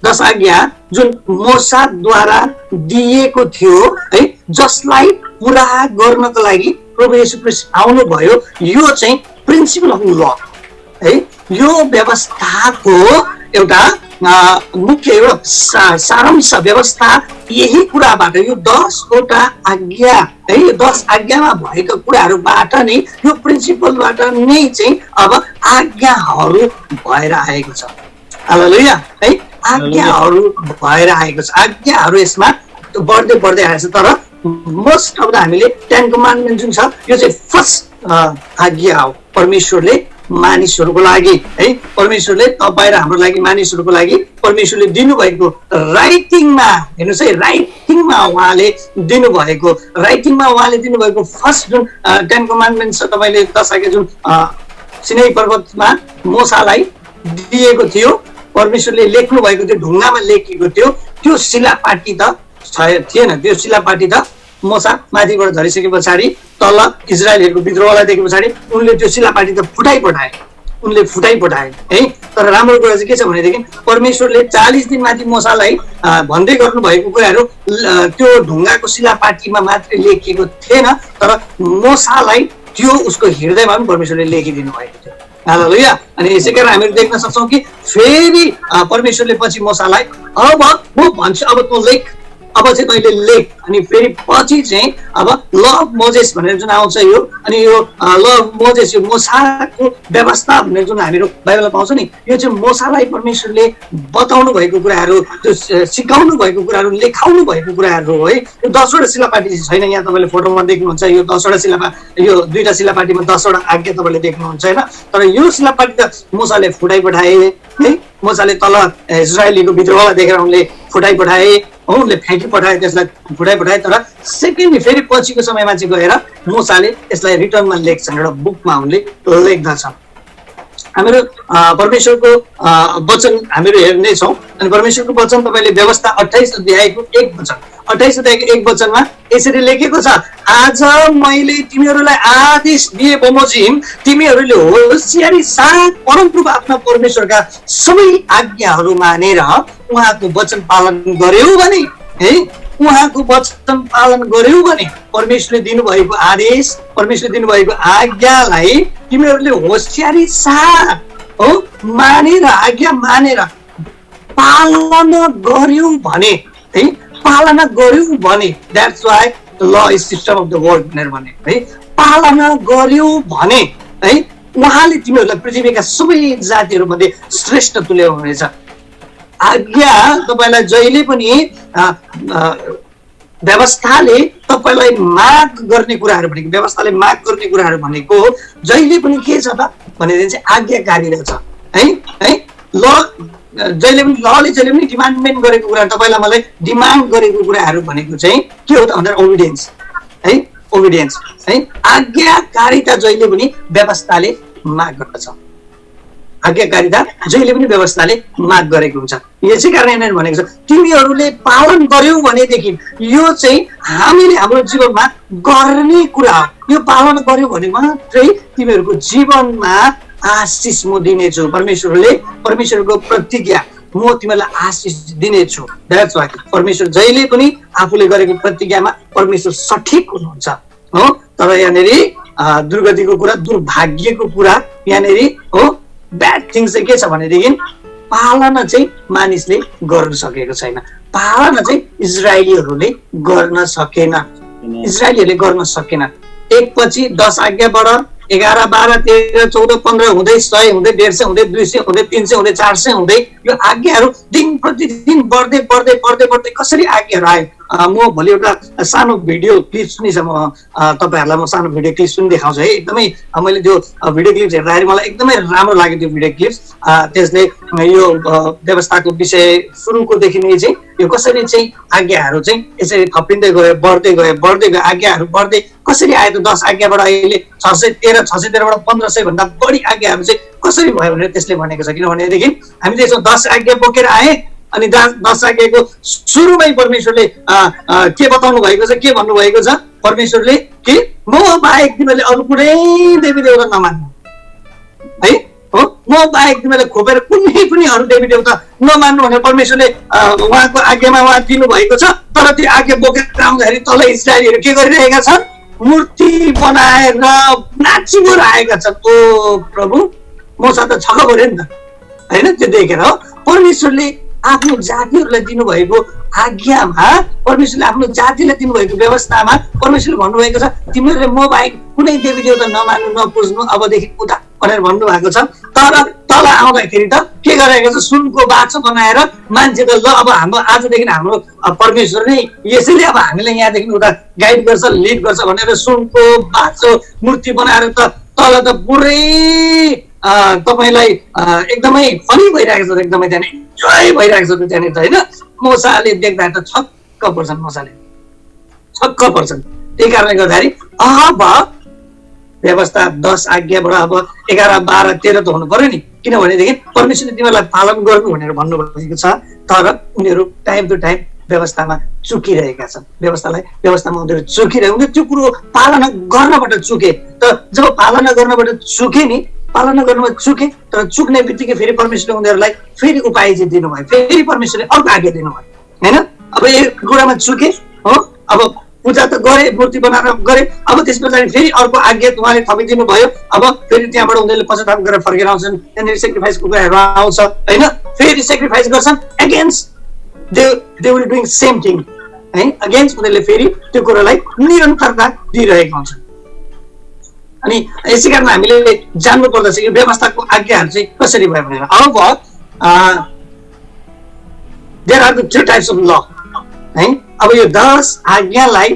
10 आज्ञा जुन मोसाद्वारा दिएको थियो है, जसलाई पुरा गर्नको लागि प्रभु येशू ख्रीष्ट आउनुभयो। यो चाहिँ प्रिन्सिपल अफ ल है, यो व्यवस्थाको एउटा मुख्य एउटा सारांश व्यवस्था यही कुराबाट, यो 10 वटा आज्ञा है, यो 10 आज्ञामा भएका कुराहरूबाट नै, यो प्रिन्सिपलबाट नै चाहिँ अब आज्ञाहरू भएर आएको छ। हालेलुया है, आज्ञाहरू भएर आएको छ। आज्ञाहरू यसमा बढ्दै बढ्दै आएको छ। तर मोस्ट अफ द हामीले 10 कमान्डमेन्ट जुन छ यो चाहिँ फर्स्ट आज्ञा हो परमेश्वरले मानिसहरूको लागि है। परमेश्वरले तपाईँ र हाम्रो लागि, मानिसहरूको लागि परमेश्वरले दिनुभएको राइटिङमा हेर्नुहोस् है, राइटिङमा उहाँले दिनुभएको फर्स्ट जुन 10 कमान्डमेन्ट छ, तपाईँले 10 आज्ञा जुन सिनाई पर्वतमा मोसालाई दिएको थियो, परमेश्वरले लेख्नु भएको थियो, ढुङ्गामा लेखिएको थियो, त्यो शिलापाटी त थिएन। त्यो शिलापाटी त मोसा माथिबाट झरिसके पछाडि, तल इजरायलहरूको विद्रोहलाई देखे पछाडि उनले त्यो शिलापाटी त फुटाइ पठाए है। तर राम्रो कुरा चाहिँ के छ भनेदेखि परमेश्वरले 40 दिनमाथि मोसालाई भन्दै गर्नु भएको कुराहरू त्यो ढुङ्गाको शिलापाटीमा मात्रै लेखिएको थिएन, तर मोसालाई त्यो उसको हृदयमा पनि परमेश्वरले लेखिदिनु भएको थियो। हालेलुया। अनि यसै कारण हामीहरू देख्न सक्छौँ कि फेरि परमेश्वरले पछि मोसालाई अब म भन्छु, अब तँ लेख, अब चाहिँ तैँले लेख। अनि फेरि पछि चाहिँ अब ल अफ मोजेस भनेर जुन आउँछ यो, अनि यो ल अफ मोजेस, यो मोसाको व्यवस्था भनेर जुन हामीहरू बाइबलमा पाउँछ नि, यो चाहिँ मोसालाई परमेश्वरले बताउनु भएको कुराहरू, त्यो सिकाउनु भएको कुराहरू, लेखाउनु भएको कुराहरू हो है। यो 10 वटा शिलापाटी छैन, यहाँ तपाईँले फोटोमा देख्नुहुन्छ। यो 10 वटा शिलापाटी, यो 2टा शिलापाटीमा 10 वटा आज्ञा तपाईँले देख्नुहुन्छ होइन। तर यो शिलापाटी त मोसाले फुटाइ पठाए है। मोसाले तल इजरायलीको विद्रोहलाई देखेर उनले फुटाइ पठाए, उनले फ्याँकी पठाए, त्यसलाई फुटाइ पठाए। तर सेकेन्डली फेरि पछिको समयमा चाहिँ गएर मोसाले यसलाई रिटर्नमा लेख्छन्, एउटा बुकमा उनले लेख्दछन्। हामीहरू परमेश्वरको वचन हामीहरू हेर्नेछौँ। अनि परमेश्वरको वचन तपाईँले व्यवस्था 28 अध्यायको 1 वचन, 28 अध्यायको 1 वचनमा यसरी लेखेको छ, आज मैले तिमीहरूलाई आदेश दिए बमोजिम, तिमीहरूले होसियारी साथ परमप्रभु आफ्ना परमेश्वरका सबै आज्ञाहरू मानेर उहाँको वचन पालन गर्यौ भने है, उहाँको वचन पालन गर्यौ भने परमेश्वरले दिनुभएको आदेश, परमेश्वरले दिनुभएको आज्ञालाई तिमीहरूले होसियारी साथ हो मानेर, आज्ञा मानेर पालना गर्यौ भने है, पालना गर्यौ भने, द्याट्स वाइ ल is system of the world भनेर भने है। पालना गर्यौ भने है, उहाँले तिमीहरूलाई पृथ्वीका सबै जातिहरूमध्ये श्रेष्ठ तुल्याउनुहुनेछ। आज्ञा तपाईँलाई जहिले पनि व्यवस्थाले तपाईँलाई माग गर्ने कुराहरू भनेको, व्यवस्थाले माग गर्ने कुराहरू भनेको जहिले पनि के छ त भनेदेखि चाहिँ आज्ञाकारी रहेछ है। ल जहिले पनि लले जहिले पनि डिमान्डमेन्ट गरेको कुरा, तपाईँलाई मलाई डिमान्ड गरेको कुराहरू भनेको चाहिँ के हो त भन्दा ओबिडियन्स है, ओबिडियन्स है। आज्ञाकारिता जहिले पनि व्यवस्थाले माग गर्दछ, आज्ञाकारिता जहिले पनि व्यवस्थाले माग गरेको हुन्छ। यसै कारण यहाँनिर भनेको छ तिमीहरूले पालन गर्यौ भनेदेखि यो चाहिँ हामीले हाम्रो जीवनमा गर्ने कुरा हो। यो पालन गर्यौ भने मात्रै तिमीहरूको जीवनमा आशिष म दिनेछु। परमेश्वरको प्रतिज्ञा, म तिमीलाई आशिष दिनेछु। द्याट्स वाइ परमेश्वर जहिले पनि आफूले गरेको प्रतिज्ञामा परमेश्वर सठिक हुनुहुन्छ हो। तर यहाँनिर दुर्गतिको कुरा, दुर्भाग्यको कुरा यहाँनिर हो, ब्याड थिङ्स चाहिँ के छ भनेदेखि पालना चाहिँ मानिसले गर्न सकेको छैन। पालना चाहिँ इजरायलीहरूले गर्न सकेन, इजरायलीहरूले गर्न सकेन। एक पछि 10 आज्ञाबाट 11, 12, 13, 14, 15 हुँदै 100 हुँदै 150 हुँदै 200 हुँदै 300 हुँदै 400 हुँदै यो आज्ञाहरू दिन प्रतिदिन बढ्दै बढ्दै बढ्दै बढ्दै कसरी आज्ञाहरू आयो। म भोलि एउटा सानो भिडियो क्लिप सुनिस, म तपाईँहरूलाई म सानो भिडियो क्लिप सुनि देखाउँछु है। एकदमै मैले त्यो भिडियो क्लिप्स हेर्दाखेरि मलाई एकदमै राम्रो लाग्यो त्यो भिडियो क्लिप्स। त्यसले यो व्यवस्थाको विषय सुरुकोदेखि नै चाहिँ यो कसरी चाहिँ आज्ञाहरू चाहिँ यसरी थपिँदै गयो, बढ्दै गयो, बढ्दै गयो, आज्ञाहरू बढ्दै कसरी आयो त 10 आज्ञाबाट अहिले 613 613बाट 1500 भन्दा बढी आज्ञाहरू चाहिँ कसरी भयो भनेर त्यसले भनेको छ। किनभनेदेखि हामीले यसो 10 आज्ञा बोकेर आए अनि 10 आज्ञाको सुरुमै परमेश्वरले के बताउनु भएको छ, के भन्नुभएको छ परमेश्वरले कि म बाहेक तिमीले अरू कुनै देवी देवता नमान्नु है, हो म बाहेक तिमीले खोपेर कुनै पनि अरू देवी देवता नमान्नु भनेर परमेश्वरले उहाँको आज्ञामा उहाँ दिनुभएको छ। तर त्यो आज्ञा बोकेर आउँदाखेरि तल इस्राएलीहरू के गरिरहेका छन्, मूर्ति बनाएर नाचिरहेका छन्। ओ प्रभु मसँग त छक्क पऱ्यो नि त होइन, त्यो देखेर हो परमेश्वरले आफ्नो जातिहरूलाई दिनुभएको आज्ञामा, परमेश्वरले आफ्नो जातिलाई दिनुभएको व्यवस्थामा परमेश्वरले भन्नुभएको छ तिमीहरूले म बाहेक कुनै देवी देवता नमान्नु नपुज्नु अबदेखि उता भनेर भन्नुभएको छ। तर तल आउँदाखेरि त के गरेको छ, सुनको बाछो बनाएर मान्छे त ल अब हाम्रो आजदेखि हाम्रो परमेश्वर नै यसैले अब हामीलाई यहाँदेखि उता गाइड गर्छ लिड गर्छ भनेर सुनको बाछो मूर्ति बनाएर त तल त पुरै तपाईलाई एकदमै फनी भइरहेको छ, एकदमै त्यहाँनिर इन्जोय भइरहेको छ त्यहाँनिर त होइन। मोसाले देख्दा त छक्क पर्छन्, मोसाले छक्क पर्छन्। त्यही कारणले गर्दाखेरि अब व्यवस्था 10 आज्ञाबाट अब 11 12 13 त हुनु पर्यो नि, किनभनेदेखि परमेश्वरले तिमीहरूलाई पालन गर्नु भनेर भन्नुभएको छ। तर उनीहरू टाइम टु टाइम व्यवस्थामा चुकिरहेका छन्, व्यवस्थामा उनीहरू चुकिरहे, उनीहरू त्यो कुरो पालना गर्नबाट चुके। त जब पालना गर्नबाट चुके नि, पालना गर्नुमा चुके तर चुक्ने बित्तिकै फेरि परमेश्वरले उनीहरूलाई फेरि उपाय चाहिँ दिनुभयो, फेरि परमेश्वरले अर्को आज्ञा दिनुभयो होइन। अब एक कुरामा चुके हो, अब पूजा त गरे, मूर्ति बनाएर गरे, अब त्यस पछाडि फेरि अर्को आज्ञा उहाँले थपिदिनु भयो। अब फेरि त्यहाँबाट उनीहरूले पश्चाताप गरेर फर्केर आउँछन्, त्यहाँनिर सेक्रिफाइसको कुराहरू आउँछ होइन, फेरि सेक्रिफाइस गर्छन् against they will doing same thing है, अगेन्स्ट उनीहरूले फेरि त्यो कुरालाई निरन्तरता दिइरहेका हुन्छन्। अनि यसै कारण हामीले जान्नु पर्दछ यो व्यवस्थाको आज्ञाहरू चाहिँ कसरी भयो भनेर। अब there are the 3 types of law है। अब यो 10 आज्ञालाई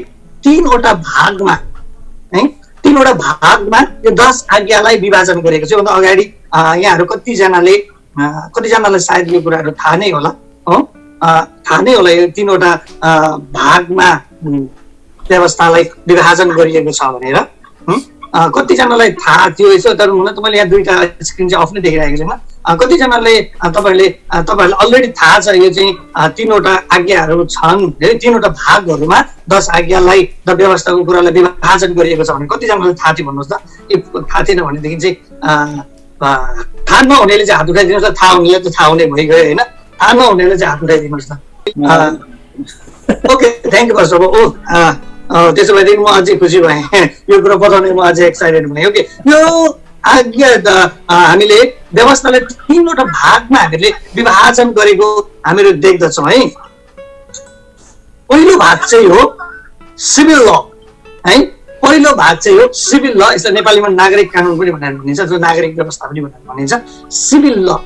3वटा भागमा है, 3वटा भागमा यो 10 आज्ञालाई विभाजन गरेको छ। योभन्दा अगाडि यहाँहरू कतिजनालाई सायद यो कुराहरू थाहा नै होला हो, थाहा नै होला यो 3वटा भागमा व्यवस्थालाई विभाजन गरिएको छ भनेर। कतिजनालाई थाहा थियो यसो, तर हुन त मैले यहाँ 2टा स्क्रिन चाहिँ अफ नै देखिरहेको छैन। कतिजनाले तपाईँहरूले अलरेडी थाहा छ यो चाहिँ 3वटा आज्ञाहरू छन्, 3वटा भागहरूमा 10 आज्ञालाई द व्यवस्थाको कुरालाई विभाजन गरिएको छ भने कतिजनालाई थाहा थियो भन्नुहोस् त। थाहा थिएन भनेदेखि चाहिँ थाहा नहुनेले चाहिँ हात उठाइदिनुहोस् न, थाहा हुनेले त थाहा हुने भइगयो होइन, थाहा नहुनेले चाहिँ हात उठाइदिनुहोस् न। Okay thank you first of all. त्यसो भएदेखि म अझै खुसी भएँ, यो कुरो बताउने म अझै एक्साइटेड भएँ। ओके यो आज्ञा हामीले व्यवस्थालाई 3वटा भागमा हामीले विभाजन गरेको हामीहरू देख्दछौँ है। पहिलो भाग चाहिँ हो सिभिल ल है, पहिलो भाग चाहिँ हो सिभिल ल, यसलाई नेपालीमा नागरिक कानुन पनि भनेर भनिन्छ, जो नागरिक व्यवस्था पनि भनेर भनिन्छ। सिभिल ल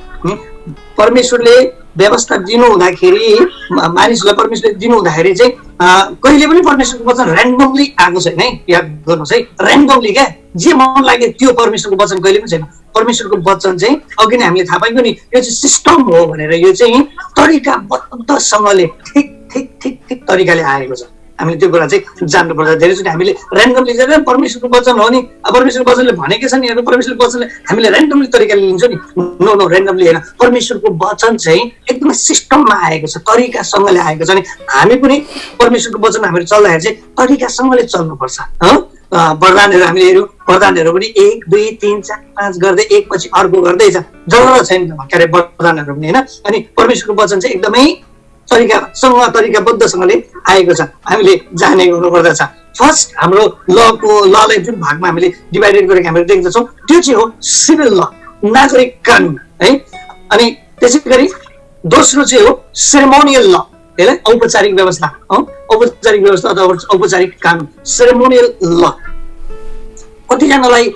परमेश्वरले व्यवस्था दिनु हुँदाखेरि, मानिसलाई परमेश्वरले दिनु हुँदाखेरि चाहिँ कहिले पनि परमेश्वरको वचन ऱ्यान्डमली आएको छैन है, याद गर्नुहोस् है, ऱ्यान्डमली क्या जे मन लाग्यो त्यो परमेश्वरको वचन कहिले पनि छैन। परमेश्वरको वचन चाहिँ अघि नै हामीले थाहा पायौँ नि, यो चाहिँ सिस्टम हो भनेर, यो चाहिँ तरिकाबद्धसँगले ठिक तरिकाले आएको छ। हामीले त्यो कुरा चाहिँ जान्नुपर्छ। धेरैचोटि हामीले ऱ्यान्डमली चाहिँ परमेश्वरको वचन हो नि, परमेश्वरको वचनले भनेकै छ नि, परमेश्वरको वचनले हामीले ऱ्यान्डमली तरिकाले लिन्छौँ नि, नो ऱ्यान्डमली होइन। परमेश्वरको वचन चाहिँ एकदमै सिस्टममा आएको छ, तरिकासँगले आएको छ। अनि हामी पनि परमेश्वरको वचन हामीहरू चल्दाखेरि चाहिँ तरिकासँगले चल्नुपर्छ हो। वरदानहरू हामीले हेऱ्यौँ, वरदानहरू पनि 1 2 3 4 5 गर्दै एकपछि अर्को गर्दै छ, जरुरत छैन के अरे वरदानहरू पनि होइन। अनि परमेश्वरको वचन चाहिँ एकदमै तरिकाबद्धसँगले आएको छ, हामीले जाने गर्नुपर्दछ। फर्स्ट हाम्रो ललाई जुन भागमा हामीले डिभाइडेड गरेको हामीले देख्दछौँ त्यो चाहिँ हो सिभिल ल, नागरिक कानुन है। अनि त्यसै गरी दोस्रो चाहिँ हो सेरेमोनियल ल, त्यसलाई औपचारिक व्यवस्था हो, औपचारिक व्यवस्था अथवा औपचारिक कानुन, सेरेमोनियल ल। कतिजनालाई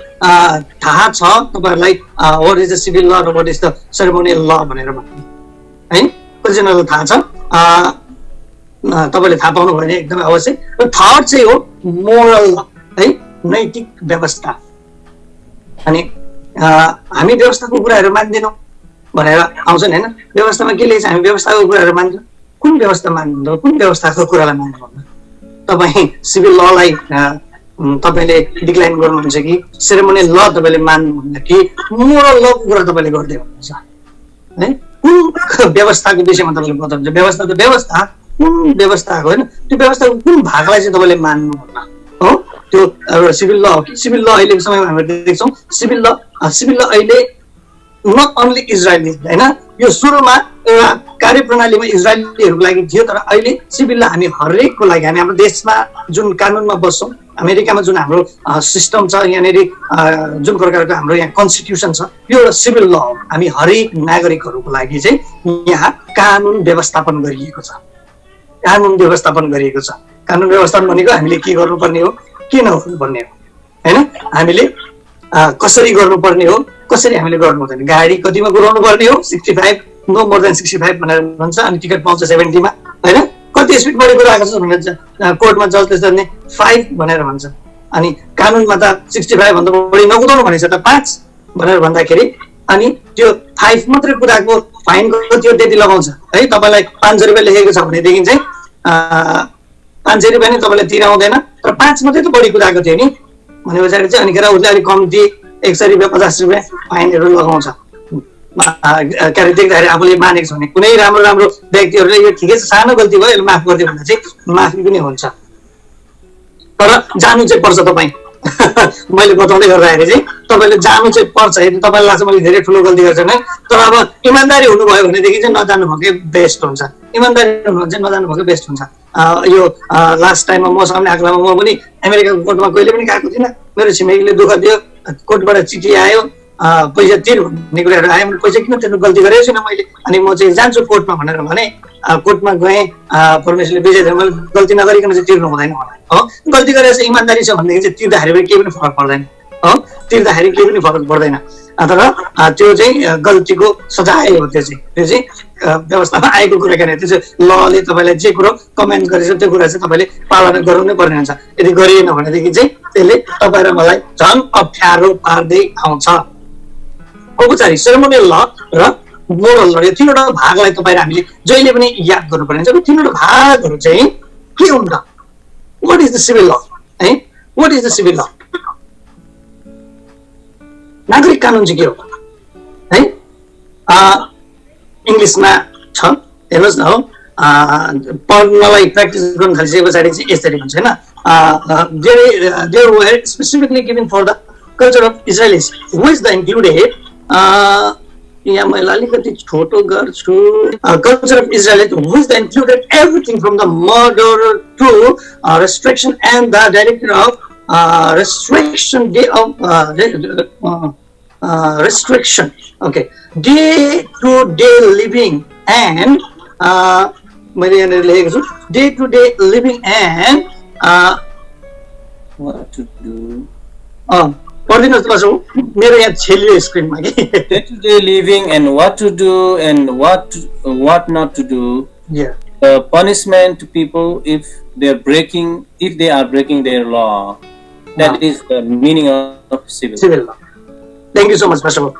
थाहा छ तपाईँहरूलाई व्हाट इज द सिभिल ल र व्हाट इज द सेरेमोनियल ल भनेर है, कतिजनालाई थाहा छ, तपाईँले थाहा पाउनु भयो भने एकदमै अवश्य। र थर्ड चाहिँ हो मोरल ल है, नैतिक व्यवस्था। अनि हामी व्यवस्थाको कुराहरू मान्दैनौँ भनेर आउँछन् होइन, व्यवस्थामा के लेख्छ, हामी व्यवस्थाको कुराहरू मान्छौँ, कुन व्यवस्था मान्नु, कुन व्यवस्थाको कुरालाई मान्नु भन्नु। तपाईँ सिभिल ललाई तपाईले डिक्लाइन गर्नुहुन्छ कि सेरेमोनियल ल तपाईले मान्नुहुन्छ कि मोरल लको कुरा तपाईले गर्दै हुनुहुन्छ है कुन व्यवस्थाको विषयमा तपाईले बताउनुहुन्छ व्यवस्था त व्यवस्था कुन व्यवस्थाको हैन त्यो व्यवस्थाको कुन भागलाई चाहिँ तपाईले मान्नुहुन्न हो त्यो एउटा सिभिल ल हो कि सिभिल ल अहिलेको समयमा हामीले देख्छौं सिभिल ल अहिले नट ओन्ली इजरायली हैन यो सुरुमा एउटा कार्यप्रणालीमा इजरायलीहरुको लागि थियो तर अहिले सिभिल ल हामी हरेकको लागि हामी हाम्रो देशमा जुन कानुनमा बस्छौं अमेरिकामा जुन हाम्रो सिस्टम छ यहाँनेरि जुन प्रकारको हाम्रो यहाँ कन्स्टिट्युसन छ यो एउटा सिभिल ल हो हामी हरेक नागरिकहरुको लागि चाहिँ यहाँ कानुन व्यवस्थापन गरिएको छ कानुन व्यवस्थापन गरिएको छ कानुन व्यवस्थापन भनेको हामीले के गर्नुपर्ने हो के नगर्नुपर्ने हो हैन हामीले कसरी गर्नुपर्ने हो कसरी हामीले गर्नु हुँदैन गाडी कतिमा कुदाउनु पर्ने हो 65 नो मोर देन 65 भनेर भन्छ अनि टिकट पाउँछ 70 मा हैन कति स्पिड बढी कुदाएको छ भनेर कोर्टमा जजले सोध्ने 5 भनेर भन्छ अनि कानुनमा त 65 भन्दा बढी नकुदाउनु भनेछ त 5 भनेर भन्दाखेरि अनि त्यो 5 मात्रै कुदाको फाइन कति हो त्यति लगाउँछ है तपाईलाई 500 रुपैयाँ लेखेको छ भने देखिन चाहिँ 500 रुपैयाँ नै तपाईलाई तिर्न आउँदैन तर 5 मात्रै त बढी कुदाको थियो नि भनेपछि चाहिँ अनि उसले अलिक कम्ती 100 रुपैयाँ 50 रुपैयाँ फाइनहरु लगाउँछ क्यारे देख्दाखेरि आफूले मानेको छ भने कुनै राम्रो राम्रो व्यक्तिहरुले यो ठिकै छ सानो गल्ती भयो यसले माफ गरिदियो भने चाहिँ माफी पनि हुन्छ तर जानु चाहिँ पर्छ तपाई मैले बताउँदै गर्दाखेरि चाहिँ तपाईले जानु चाहिँ पर्छ यदि तपाईलाई लाग्छ मैले धेरै ठुलो गल्ती गर्छु भने तर अब इमानदारी हुनुभयो भनेदेखि चाहिँ नजानु भएकै बेस्ट हुन्छ इमानदारी हुनुहुन्छ नजानु भएकै बेस्ट हुन्छ यो लास्ट टाइममा मसँग आग्लामा म पनि अमेरिकाको कोर्टमा कहिले पनि गएको थिइनँ मेरो छिमेकीले दुःख दियो कोर्टबाट चिठी आयो पैसा तिर भन्ने कुराहरु आयो पैसा किन तिर्नु गल्ती गरेको छैन मैले अनि म चाहिँ जान्छु कोर्टमा भनेर भने कोर्टमा गए परमेश्वरले विजय दियो मैले गल्ती नगरिकन चाहिँ तिर्नु हुँदैन भने हो गल्ती गरेर चाहिँ इमानदारी छ भनेदेखि चाहिँ तिर्दाखेरि पनि केही पनि फरक पर्दैन हो तिर्दाखेरि केही पनि फरक पर्दैन तर त्यो चाहिँ गल्तीको सजाय हो त्यो चाहिँ व्यवस्थामा आएको कुरा गर्ने त्यो चाहिँ लले तपाईलाई जे कुरो कमेन्ट गरेछ त्यो कुरा चाहिँ तपाईले पालना गर्नै पर्ने हुन्छ यदि गरिएन भनेदेखि चाहिँ त्यसले तपाई र मलाई झन् अप्ठ्यारो पार्दै आउँछ औपचारिक सेरेमोनियल ल र मोरल ल यो तीनवटा भागलाई तपाई र हामीले जहिले पनि याद गर्नुपर्ने हुन्छ तीनवटा भागहरु चाहिँ के हुन् त व्हाट इज द सिभिल ल है व्हाट इज द सिभिल ल नागरिक कानुन चाहिँ के हो है इंग्लिशमा छ हेर्नुस् न हो पढ्नलाई प्र्याक्टिस गर्न थालिसके पछाडि चाहिँ यसरी हुन्छ हैन they were specifically given for the culture of Israelis which the included यहाँ मैले अलिकति छोटो गर्छु culture of Israelis which the included everything from the murder to restriction and the director of restriction day of restriction okay day to day living and मैले यहाँ लेखेको छु day to day living and what to do पढ्दिनुस् त मेरो यहाँ छेलियो स्क्रिनमा के day to day living and what to do and what not to do yeah the punishment to people if they are breaking their law that is the meaning of civil law Thank you so much, Pastor.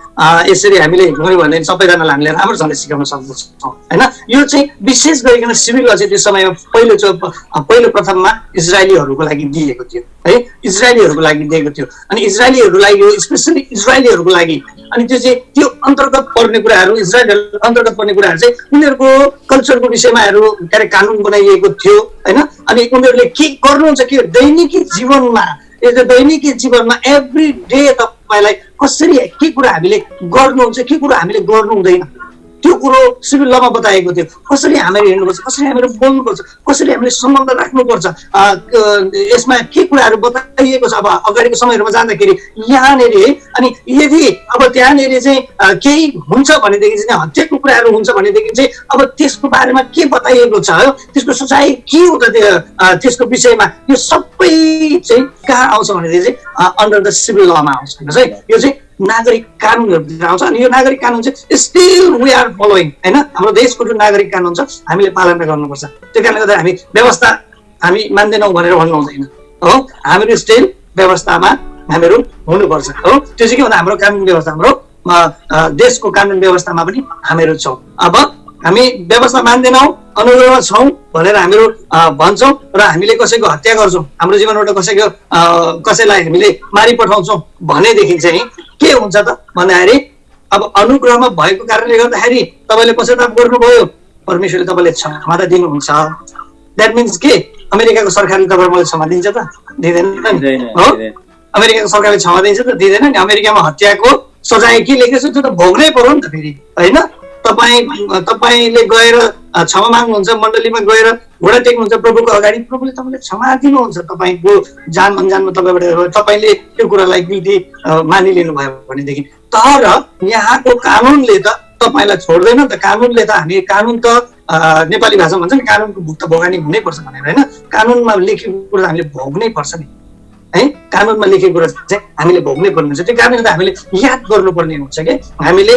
यसरी हामीले गऱ्यौं भने सबैजनालाई हामीले राम्रोसँग सिकाउन सक्छौं हैन यो चाहिँ विशेष गरिकन सिभिल ल चाहिँ त्यो समयमा पहिलो प्रथममा इजरायलीहरुको लागि दिएको थियो है इजरायलीहरुको लागि दिएको थियो अनि इजरायलीहरुलाई यो स्पेशली इजरायलीहरुको लागि अनि त्यो चाहिँ त्यो अन्तर्गत पर्ने कुराहरु इजरायल अन्तर्गत पर्ने कुराहरु चाहिँ उनीहरुको कल्चरको विषयमाहरु क्यारे कानुन बनाइएको थियो हैन अनि उनीहरुले के गर्नुहुन्छ के दैनिक जीवनमा दैनिक जीवनमा एभ्री डे तपाईलाई कसरी के कुरा हामीले गर्नुहुन्छ के कुरा हामीले गर्नु हुँदैन त्यो कुरो सिभिल लमा बताएको थियो कसरी हामीले हिँड्नुपर्छ कसरी हामीले बोल्नुपर्छ कसरी हामीले सम्बन्ध राख्नुपर्छ यसमा के कुराहरु बताइएको छ अब अगाडिको समयहरुमा जाँदाखेरि यहाँनेरि अनि यदि अब त्यहाँनेरि चाहिँ केही हुन्छ भनेदेखि चाहिँ हत्याको कुराहरु हुन्छ भनेदेखि चाहिँ अब त्यसको बारेमा के बताइएको छ त्यसको सजाय के हो त त्यसको विषयमा यो सबै चाहिँ कहाँ आउँछ भनेदेखि चाहिँ अन्डर द सिभिल लमा आउँछ है यो चाहिँ नागरिक कानुनहरुतिर आउँछ अनि यो नागरिक कानुन चाहिँ स्टिल वी आर फलोइङ हैन हाम्रो देशको जुन नागरिक कानुन छ हामीले पालना गर्नुपर्छ त्यो कारणले गर्दा हामी व्यवस्था हामी मान्दैनौं भनेर भन्नु हुँदैन हो हामीहरु स्टिल व्यवस्थामा हामीहरु हुनुपर्छ हो त्यो चाहिँ के भन्दा हाम्रो कानुन व्यवस्था हाम्रो देशको कानुन व्यवस्थामा पनि हामीहरु छौं अब हामी व्यवस्था मान्दैनौं अनुरोधमा छौं भनेर हामीहरू भन्छौँ र हामीले कसैको हत्या गर्छौँ, हाम्रो जीवनबाट कसैलाई हामीले मारि पठाउँछौँ भनेदेखि चाहिँ के हुन्छ त भन्दाखेरि अब अनुग्रहमा भएको कारणले गर्दाखेरि तपाईँले पश्चाताप गर्नुभयो, परमेश्वरले तपाईँले क्षमा दिनुहुन्छ। द्याट मिन्स के अमेरिकाको सरकारले तपाईँलाई मलाई क्षमा दिन्छ त? दिँदैन नि हो। अमेरिकाको सरकारले क्षमा दिन्छ त? दिँदैन नि। अमेरिकामा हत्याको सजाय के लेखेको छ त्यो त भोग्नै पर्यो नि त फेरि, होइन? तपाईँले गएर क्षमा माग्नुहुन्छ, मण्डलीमा गएर घुँडा टेक्नुहुन्छ प्रभुको अगाडि, प्रभुले तपाईँले क्षमा दिनुहुन्छ। तपाईँको जान अन्जानमा तपाईँले त्यो कुरालाई बिर्ती मानिलिनु भयो भनेदेखि। तर यहाँको कानुनले त तपाईँलाई छोड्दैन त। कानुनले त कानुन त नेपाली भाषामा भन्छ नि कानुनको भुक्त भोगानी हुनैपर्छ भनेर, होइन? कानुनमा लेखेको कुरा हामीले भोग्नै पर्छ नि, है? कानुनमा लेखेको कुरा चाहिँ हामीले भोग्नै पर्ने हुन्छ। त्यो कारणले त हामीले याद गर्नुपर्ने हुन्छ कि हामीले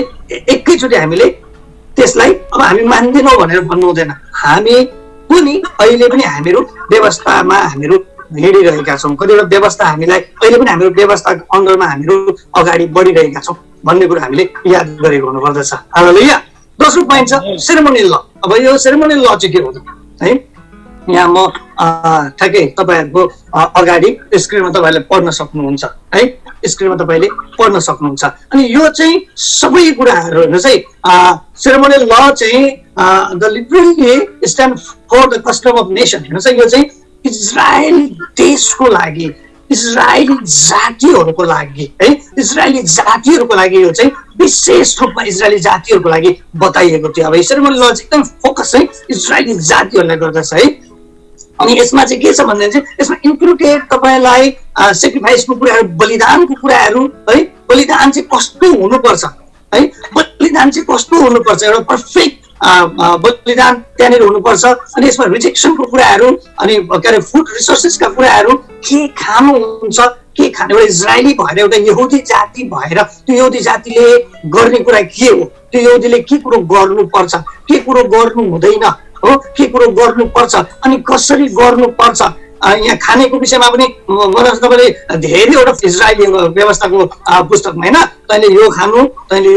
एकैचोटि हामीले त्यसलाई अब हामी मान्दैनौँ भनेर भन्नु हुँदैन। हामी पनि अहिले पनि हामीहरू व्यवस्थामा हामीहरू हिँडिरहेका छौँ। कतिवटा व्यवस्था हामीलाई अहिले पनि हाम्रो व्यवस्था अन्दरमा हामीहरू अगाडि बढिरहेका छौँ भन्ने कुरा हामीले याद गरेको हुनुपर्दछ। हालेलुया। दोस्रो पोइन्ट छ सेरेमोनियल ल। अब यो सेरेमोनियल ल चाहिँ के हो त, है? यहाँ म ठ्याक्कै तपाईँहरूको अगाडि स्क्रिनमा तपाईँहरूले पढ्न सक्नुहुन्छ, है? स्क्रिनमा तपाईँले पढ्न सक्नुहुन्छ। अनि यो चाहिँ सबै कुराहरू हेर्नु चाहिँ सेरेमोनियल ल चाहिँ the literally stand for the custom of nation. हेर्नु चाहिँ यो चाहिँ इजरायली देशको लागि, इजरायली जातिहरूको लागि, है? इजरायली जातिहरूको लागि यो चाहिँ विशेष रूपमा इजरायली जातिहरूको लागि बताइएको थियो। अब सेरेमोनियल ल चाहिँ एकदम फोकस चाहिँ इजरायली जातिहरूलाई गर्दछ, है? अनि यसमा चाहिँ के छ भन्दा चाहिँ यसमा इन्क्लुडेड तपाईँलाई सेक्रिफाइसको कुराहरू, बलिदानको कुराहरू, है? बलिदान चाहिँ कस्तो हुनुपर्छ, है? बलिदान चाहिँ कस्तो हुनुपर्छ, एउटा पर्फेक्ट बलिदान त्यहाँनिर हुनुपर्छ। अनि यसमा रिजेक्सनको कुराहरू, अनि के अरे फुड रिसोर्सेसका कुराहरू, के खानुहुन्छ, के खाने, एउटा इजरायली भएर एउटा यहुदी जाति भएर त्यो यहुदी जातिले गर्ने कुरा के हो, त्यो यहुदीले के कुरो गर्नुपर्छ, के कुरो गर्नु हुँदैन हो, के कुरो गर्नुपर्छ अनि कसरी गर्नुपर्छ। यहाँ खानेको विषयमा पनि तपाईँले धेरैवटा इजरायली व्यवस्थाको पुस्तकमा, होइन? तैँले यो खानु, तैँले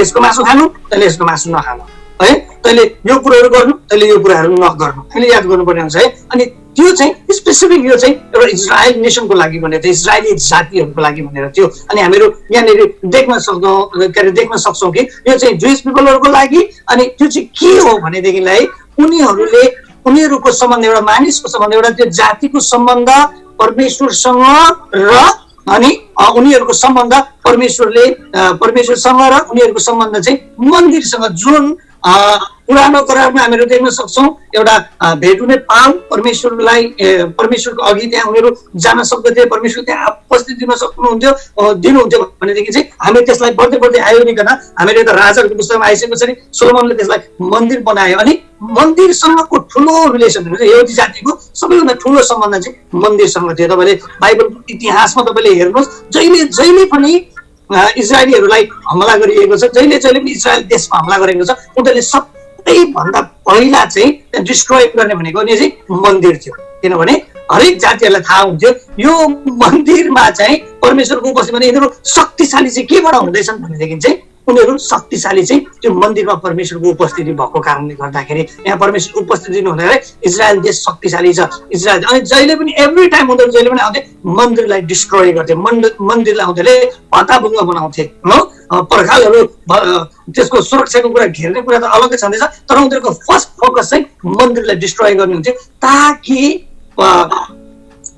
यसको मासु खानु, तैँले यसको मासु नखानु, है? तैँले यो कुराहरू गर्नु, तैँले यो कुराहरू नगर्नु, हामीले याद गर्नुपर्ने हुन्छ, है? अनि त्यो चाहिँ स्पेसिफिक यो चाहिँ एउटा इजरायल नेसनको लागि भनेर थियो, इजरायली जातिहरूको लागि भनेर थियो। अनि हामीहरू यहाँनिर देख्न सक्छौँ कि यो चाहिँ जुइस पिपलहरूको लागि। अनि त्यो चाहिँ के हो भनेदेखिलाई उनीहरूको सम्बन्ध, एउटा मानिसको सम्बन्ध, एउटा त्यो जातिको सम्बन्ध परमेश्वरसँग र अनि उनीहरूको सम्बन्ध परमेश्वरसँग र उनीहरूको सम्बन्ध चाहिँ मन्दिरसँग, जुन पुरानो करारमा हामीहरू देख्न सक्छौँ एउटा भेट हुने पाल, परमेश्वरको अघि त्यहाँ उनीहरू जान सक्दथे, परमेश्वर त्यहाँ उपस्थित दिनुहुन्थ्यो भनेदेखि चाहिँ हामी त्यसलाई बढ्दै बढ्दै आइकन हामीले त राजाहरूको पुस्तकमा आइसकेको छ नि, सोलोमनले त्यसलाई मन्दिर बनायो। अनि मन्दिरसँगको ठुलो रिलेसन, यहुदी जातिको सबैभन्दा ठुलो सम्बन्ध चाहिँ मन्दिरसँग थियो। तपाईँले बाइबलको इतिहासमा तपाईँले हेर्नुहोस्, जहिले पनि इजरायलीहरूलाई हमला गरिएको छ, जहिले पनि इजरायल देशमा हमला गरेको छ, उनीहरूले सबैभन्दा पहिला चाहिँ डिस्ट्रोय गर्ने भनेको नि चाहिँ मन्दिर थियो। किनभने हरेक जातिहरूलाई थाहा हुन्थ्यो यो मन्दिरमा चाहिँ परमेश्वरको उपस्थिति, यिनीहरू शक्तिशाली चाहिँ केबाट हुँदैछन् भनेदेखि चाहिँ उनीहरू शक्तिशाली चाहिँ त्यो मन्दिरमा परमेश्वरको उपस्थिति भएको कारणले गर्दाखेरि यहाँ परमेश्वर उपस्थिति हुँदाखेरि इजरायल देश शक्तिशाली छ। इजरायल अनि जहिले पनि एभ्री टाइम उनीहरू जहिले पनि आउँथे, मन्दिरलाई डिस्ट्रोय गर्थे, मन्दिरलाई उनीहरूले भत्ताभुङ्ग बनाउँथे हो। पर्खालहरू त्यसको सुरक्षाको कुरा घेर्ने कुरा त अलग्गै छँदैछ, तर उनीहरूको फर्स्ट फोकस चाहिँ मन्दिरलाई डिस्ट्रोय गर्ने हुन्थ्यो ताकि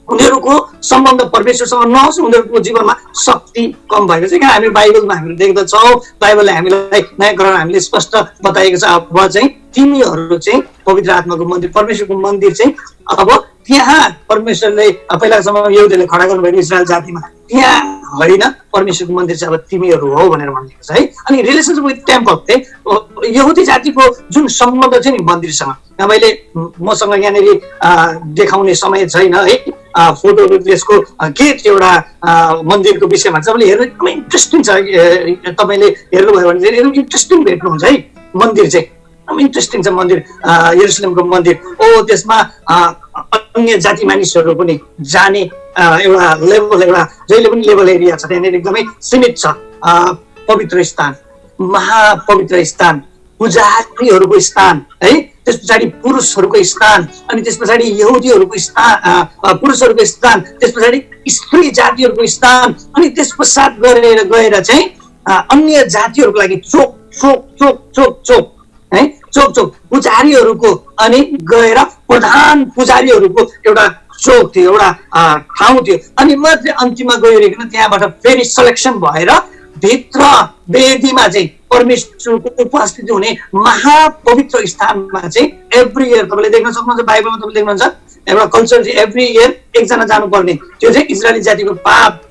उनीहरूको सम्बन्ध परमेश्वरसँग नहोस्, उनीहरूको जीवनमा शक्ति कम भएको छ। किन हामी बाइबलमा हामीले देख्दछौँ, बाइबलले हामीलाई नयाँ करारमा हामीले स्पष्ट बताएको छ, अब चाहिँ तिमीहरू चाहिँ पवित्र आत्माको मन्दिर, परमेश्वरको मन्दिर चाहिँ अब त्यहाँ परमेश्वरले पहिलासम्म यहुदीले खडा गर्नुभएको इजरायल जातिमा त्यहाँ होइन, परमेश्वरको मन्दिर चाहिँ अब तिमीहरू हो भनेर भनिएको छ, है? अनि रिलेसनसिप विथ टेम्पल चाहिँ यहुदी जातिको जुन सम्बन्ध छ नि मन्दिरसँग, मैले मसँग यहाँनिर देखाउने समय छैन, है? फोटोहरू त्यसको के थियो एउटा मन्दिरको विषयमा तपाईँले हेर्नु एकदमै इन्ट्रेस्टिङ छ। तपाईँले हेर्नुभयो भने चाहिँ एकदम इन्ट्रेस्टिङ भेट्नुहुन्छ, है? मन्दिर चाहिँ एकदम इन्ट्रेस्टिङ छ मन्दिर, यरुसलेमको मन्दिर। त्यसमा अन्य जाति मानिसहरू पनि जाने एउटा लेभल, एउटा जहिले पनि लेभल एरिया छ, त्यहाँनिर एकदमै सीमित छ। पवित्र स्थान, महापवित्र स्थान, पुजारीहरूको स्थान है, त्यस पछाडि पुरुषहरूको स्थान, अनि त्यस पछाडि यहुदीहरूको स्थान, पुरुषहरूको स्थान, त्यस पछाडि स्त्री जातिहरूको स्थान, अनि त्यस पश्चात गएर चाहिँ अन्य जातिहरूको लागि चोक चोक चोक चोक चोक है, चोक चोक पुजारीहरूको, अनि गएर प्रधान पुजारीहरूको एउटा चोक थियो, एउटा ठाउँ थियो, अनि मात्रै अन्तिममा गइरहेको त्यहाँबाट फेरि सिलेक्सन भएर भित्र वेदीमा चाहिँ परमेश्वरको उपस्थिति हुने महापवित्र स्थानमा चाहिँ एभ्री इयर तपाईँले देख्न सक्नुहुन्छ, बाइबलमा तपाईँले देख्नुहुन्छ एउटा कल्चर चाहिँ एभ्री इयर एकजना जानुपर्ने, त्यो चाहिँ इजरायली जातिको पाप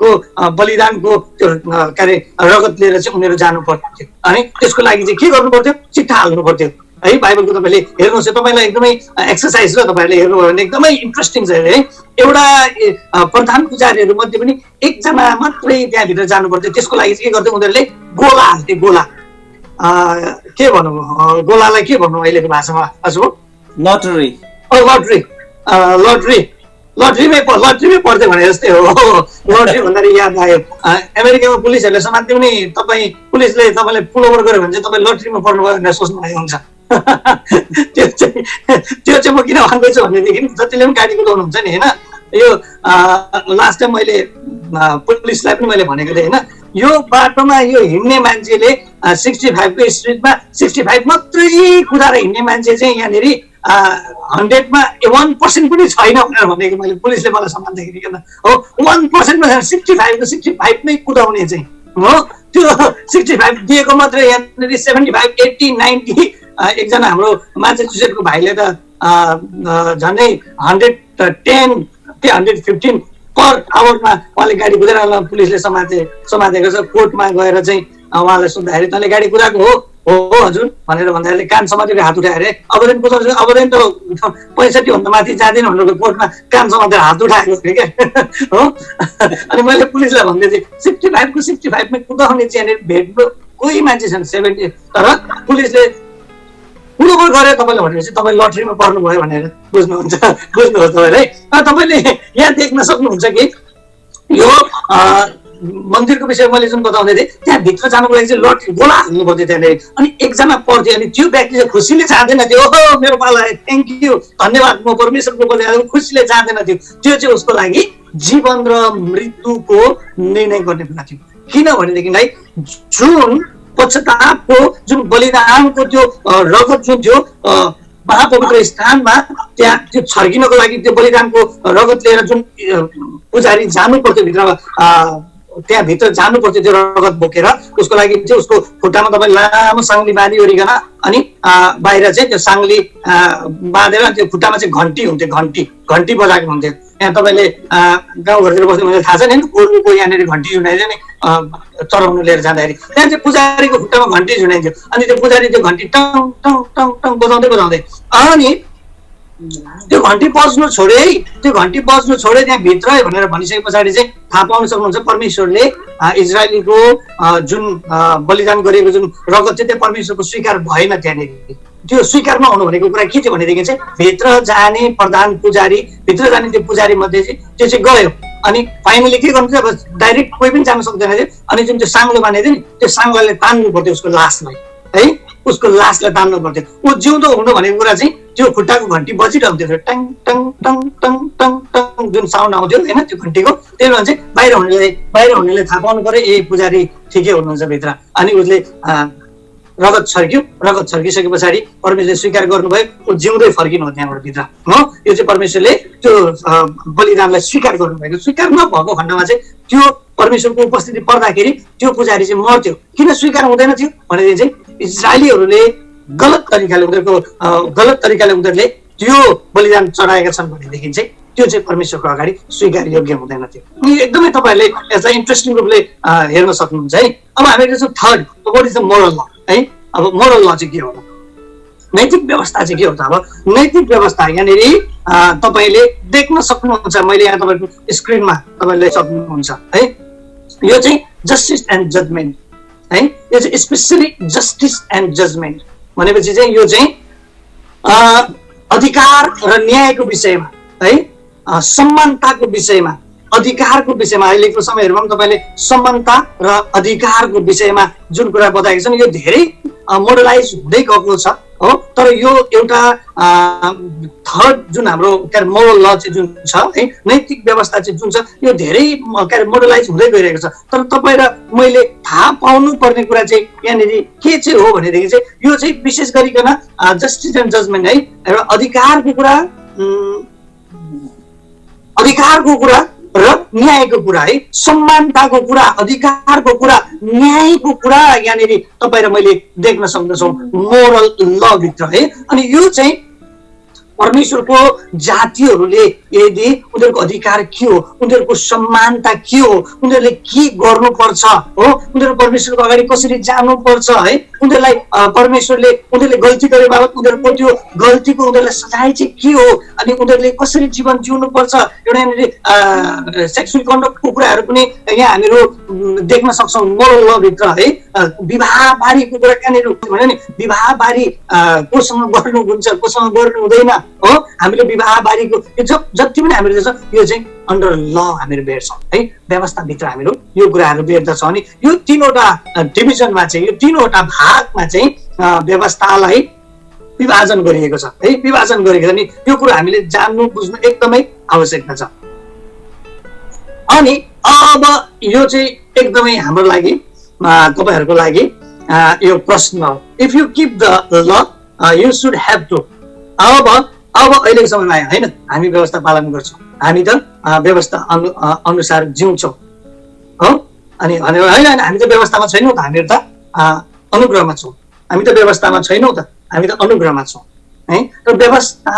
को बलिदानको त्यो के अरे रगत लिएर चाहिँ उनीहरू जानु पर्थ्यो, अनि त्यसको लागि चाहिँ के गर्नु पर्थ्यो, चिट्ठा हाल्नु पर्थ्यो है। बाइबलको तपाईँले हेर्नुहोस्, तपाईँलाई एकदमै एक्सर्साइज र तपाईँहरूले हेर्नुभयो भने एकदमै इन्ट्रेस्टिङ छ है। एउटा प्रधान पुजारीहरू मध्ये पनि एकजना मात्रै त्यहाँभित्र जानु पर्थ्यो, त्यसको लागि चाहिँ के गर्थ्यो उनीहरूले, गोला हाल्थे, गोला के भनौँ, गोलालाई के भनौँ अहिलेको भाषामा हजुर, लटरी लटरी लटरी लटरीमै पर्थ्यो भने जस्तै हो। लटरी भन्दाखेरि याद आयो, अमेरिकामा पुलिसहरूले समात्यो भने पुलिसले तपाईँलाई पुल ओभर गर्यो भने चाहिँ तपाईँ लटरीमा पर्नुभयो भनेर सोच्नु भएको हुन्छ। त्यो चाहिँ म किन भन्दैछु भनेदेखि जतिले पनि गाडी कुदाउनुहुन्छ नि होइन, यो लास्ट टाइम मैले पुलिसलाई पनि मैले भनेको थिएँ होइन, यो बाटोमा यो हिँड्ने मान्छेले 65 को स्पिडमा 65 मात्रै कुदाएर हिँड्ने मान्छे चाहिँ यहाँनिर 100मा 1% पनि छैन भनेर भनेको मैले, पुलिसले मलाई सम्हाल्दाखेरि हो 1% मा 65 को 65 नै कुदाउने चाहिँ हो, त्यो 65 दिएको मात्रै यहाँनिर 75 80 90। एकजना हाम्रो मासेचुसेट्सको भाइले त झन्डै 110 कि 115 पर आवरमा उहाँले गाडी कुदाएर पुलिसले समातेको छ। कोर्टमा गएर चाहिँ उहाँलाई सोद्धाखेरि तैँले गाडी कुदाएको हो हजुर भनेर भन्दाखेरि कान समातेर हात उठाएर अबदेखि कुदाउँछु, अबदेखि त 65 भन्दा माथि जाँदैन भनेर कोर्टमा कान समातेर हात उठाएको थियो क्या हो। अनि मैले पुलिसलाई भन्दै थिएँ 65 को 65 मै कुदाउने चाहिँ भेट्नु कोही मान्छे छैन 70, तर पुलिसले पुलोभर गरे तपाईँले भनेपछि तपाईँ लटरीमा पर्नुभयो भनेर बुझ्नुहोस् तपाईँले। तपाईँले यहाँ देख्न सक्नुहुन्छ कि यो मन्दिरको विषय मैले जुन बताउँदै थिएँ, त्यहाँ भित्र जानुको लागि चाहिँ लटरी गोला हाल्नु पर्थ्यो त्यहाँनिर, अनि एकजना पर्थ्यो, अनि त्यो व्यक्ति चाहिँ खुसीले जाँदैन थियो, ओहो मेरो पाला थ्याङ्क यू धन्यवाद म परमेश्वरको बदला, खुसीले जाँदैन थियो। त्यो चाहिँ उसको लागि जीवन र मृत्युको निर्णय गर्ने कुरा थियो। किनभनेदेखिलाई जुन पश्चातापको जुन बलिदानको त्यो रगत जुन थियो महापवित्र स्थानमा त्यहाँ त्यो छर्किनको लागि त्यो बलिदानको रगत लिएर जुन पुजारी जानु पर्थ्यो भित्र, त्यहाँभित्र जानु पर्थ्यो त्यो रगत बोकेर, उसको लागि चाहिँ उसको खुट्टामा तपाईँ लामो साङ्ली बाँधिओरिकन अनि बाहिर चाहिँ त्यो साङ्ली बाँधेर त्यो खुट्टामा चाहिँ घन्टी हुन्थ्यो, घन्टी बजाएको हुन्थ्यो। यहाँ तपाईँले गाउँघरतिर बस्नु भने थाहा छ नि, गोरुको यहाँनिर घन्टी झुन्डाइदियो नि चढाउनु लिएर जाँदाखेरि, त्यहाँ चाहिँ पुजारीको खुट्टामा घन्टी झुन्डाइन्थ्यो, अनि त्यो पुजारी त्यो घन्टी टङ टङ टङ टङ बजाउँदै अनि त्यो घन्टी बज्नु छोडे है, त्यो घन्टी बज्नु छोडे त्यहाँ भित्र भनेर भनिसके पछाडि चाहिँ थाहा पाउन सक्नुहुन्छ परमेश्वरले इजरायलीको जुन बलिदान गरिएको जुन रगत चाहिँ त्यो परमेश्वरको स्वीकार भएन। त्यहाँनिर त्यो स्वीकार नहुनु भनेको कुरा के थियो भनेदेखि चाहिँ भित्र जाने प्रधान पुजारी, भित्र जाने त्यो पुजारी मध्ये चाहिँ त्यो चाहिँ गयो, अनि फाइनली के गर्नु चाहिँ अब डाइरेक्ट कोही पनि जान सक्दैन थियो, अनि जुन त्यो साङ्लो बाँधेको थियो नि त्यो साङ्लोले तान्नु पर्थ्यो उसको लासलाई है, उसको लासलाई तान्नु पर्थ्यो। ऊ जिउँदो हुनु भनेको कुरा चाहिँ त्यो खुट्टाको घन्टी बजिरहन्थ्यो टङ टङ टङ टङ टङ टङ जुन साउन्ड आउँथ्यो होइन त्यो घन्टीको, त्यही भएर चाहिँ बाहिर हुनेले थाहा पाउनु पर्यो ए पुजारी ठिकै हुनुहुन्छ भित्र। अनि उसले रगत छर्किसके पछाडि परमेश्वरले स्वीकार गर्नुभयो, ऊ जिउँदै फर्किनु हो त्यहाँबाट भित्र हो। यो चाहिँ परमेश्वरले त्यो बलिदानलाई स्वीकार गर्नुभएको, स्वीकार नभएको खण्डमा चाहिँ त्यो परमेश्वरको उपस्थिति पर्दाखेरि त्यो पुजारी चाहिँ मर्थ्यो। किन स्वीकार हुँदैन थियो भनेदेखि चाहिँ इजरायलीहरूले गलत तरिकाले उनीहरूले त्यो बलिदान चढाएका छन् भनेदेखि चाहिँ त्यो चाहिँ परमेश्वरको अगाडि स्वीकार योग्य हुँदैन थियो। एकदमै तपाईँहरूले यसलाई इन्ट्रेस्टिङ रूपले हेर्न सक्नुहुन्छ है। अब हामी हेर्छौँ third, what is the moral ल है। अब मोरल ल चाहिँ के हो, नैतिक व्यवस्था चाहिँ के हो त? अब नैतिक व्यवस्था यहाँनिर तपाईँले देख्न सक्नुहुन्छ, मैले यहाँ तपाईँको स्क्रिनमा तपाईँले सक्नुहुन्छ है। यो चाहिँ जस्टिस एन्ड जजमेन्ट है, यो चाहिँ स्पेसली जस्टिस एन्ड जजमेन्ट भनेपछि चाहिँ यो चाहिँ अधिकार र न्यायको विषयमा है, समानताको विषयमा, अधिकारको विषयमा। अहिलेको समयहरूमा पनि तपाईँले समानता र अधिकारको विषयमा जुन कुरा बताएको छन् यो धेरै मोडलाइज हुँदै गएको छ हो। तर यो एउटा थर्ड जुन हाम्रो के अरे मोरल ल चाहिँ जुन छ है, नैतिक व्यवस्था चाहिँ जुन छ, यो धेरै के अरे मोडलाइज हुँदै गइरहेको छ। तर तपाईँ र मैले थाहा पाउनु पर्ने कुरा चाहिँ यहाँनिर के चाहिँ हो भनेदेखि चाहिँ यो चाहिँ विशेष गरिकन जस्टिस एन्ड जजमेन्ट है, र अधिकारको कुरा र न्यायको कुरा है, समानताको कुरा, अधिकारको कुरा, न्यायको कुरा यहाँनिर तपाईँ र मैले देख्न सक्दछौँ मोरल ल भित्र है। अनि यो चाहिँ परमेश्वरको जातिहरूले यदि उनीहरूको अधिकार के हो, उनीहरूको समानता के हो, उनीहरूले के गर्नुपर्छ हो, उनीहरू परमेश्वरको अगाडि कसरी जानुपर्छ है, उनीहरूलाई परमेश्वरले उनीहरूले गल्ती गरे बाबत उनीहरूको त्यो गल्तीको उनीहरूलाई सजाय चाहिँ के हो, अनि उनीहरूले कसरी जीवन जिउनुपर्छ, एउटा यहाँनिर सेक्सुअल कन्डक्टको कुराहरू पनि यहाँ हामीहरू देख्न सक्छौँ मोरल ल भित्र है। विवाह बारीको कुरा कहाँनिर भने नि, विवाह बारी कोसँग गर्नु हुन्छ, कोसँग गर्नु हुँदैन हो, हामीले विवाह बारीको जति पनि हामीले छ यो चाहिँ अन्डर ल हामीहरू भेट्छौँ है, व्यवस्थाभित्र हामीहरू यो कुराहरू भेट्दछौँ। अनि यो तीनवटा डिभिजनमा चाहिँ, यो तीनवटा भागमा चाहिँ व्यवस्थालाई विभाजन गरिएको छ है, विभाजन गरिएको छ। अनि यो कुरा हामीले जान्नु बुझ्नु एकदमै आवश्यकता छ। अनि अब यो चाहिँ एकदमै हाम्रो लागि तपाईहरूको लागि यो प्रश्न हो, if you keep the law you should have to. अब अहिलेको समयमा आयो होइन, हामी व्यवस्था पालन गर्छौँ, हामी त व्यवस्था अनुसार जिउँछौँ हो। अनि होइन हामी त व्यवस्थामा छैनौँ त, हामीहरू त अनुग्रहमा छौँ, हामी त व्यवस्थामा छैनौँ त, हामी त अनुग्रहमा छौँ है। र व्यवस्था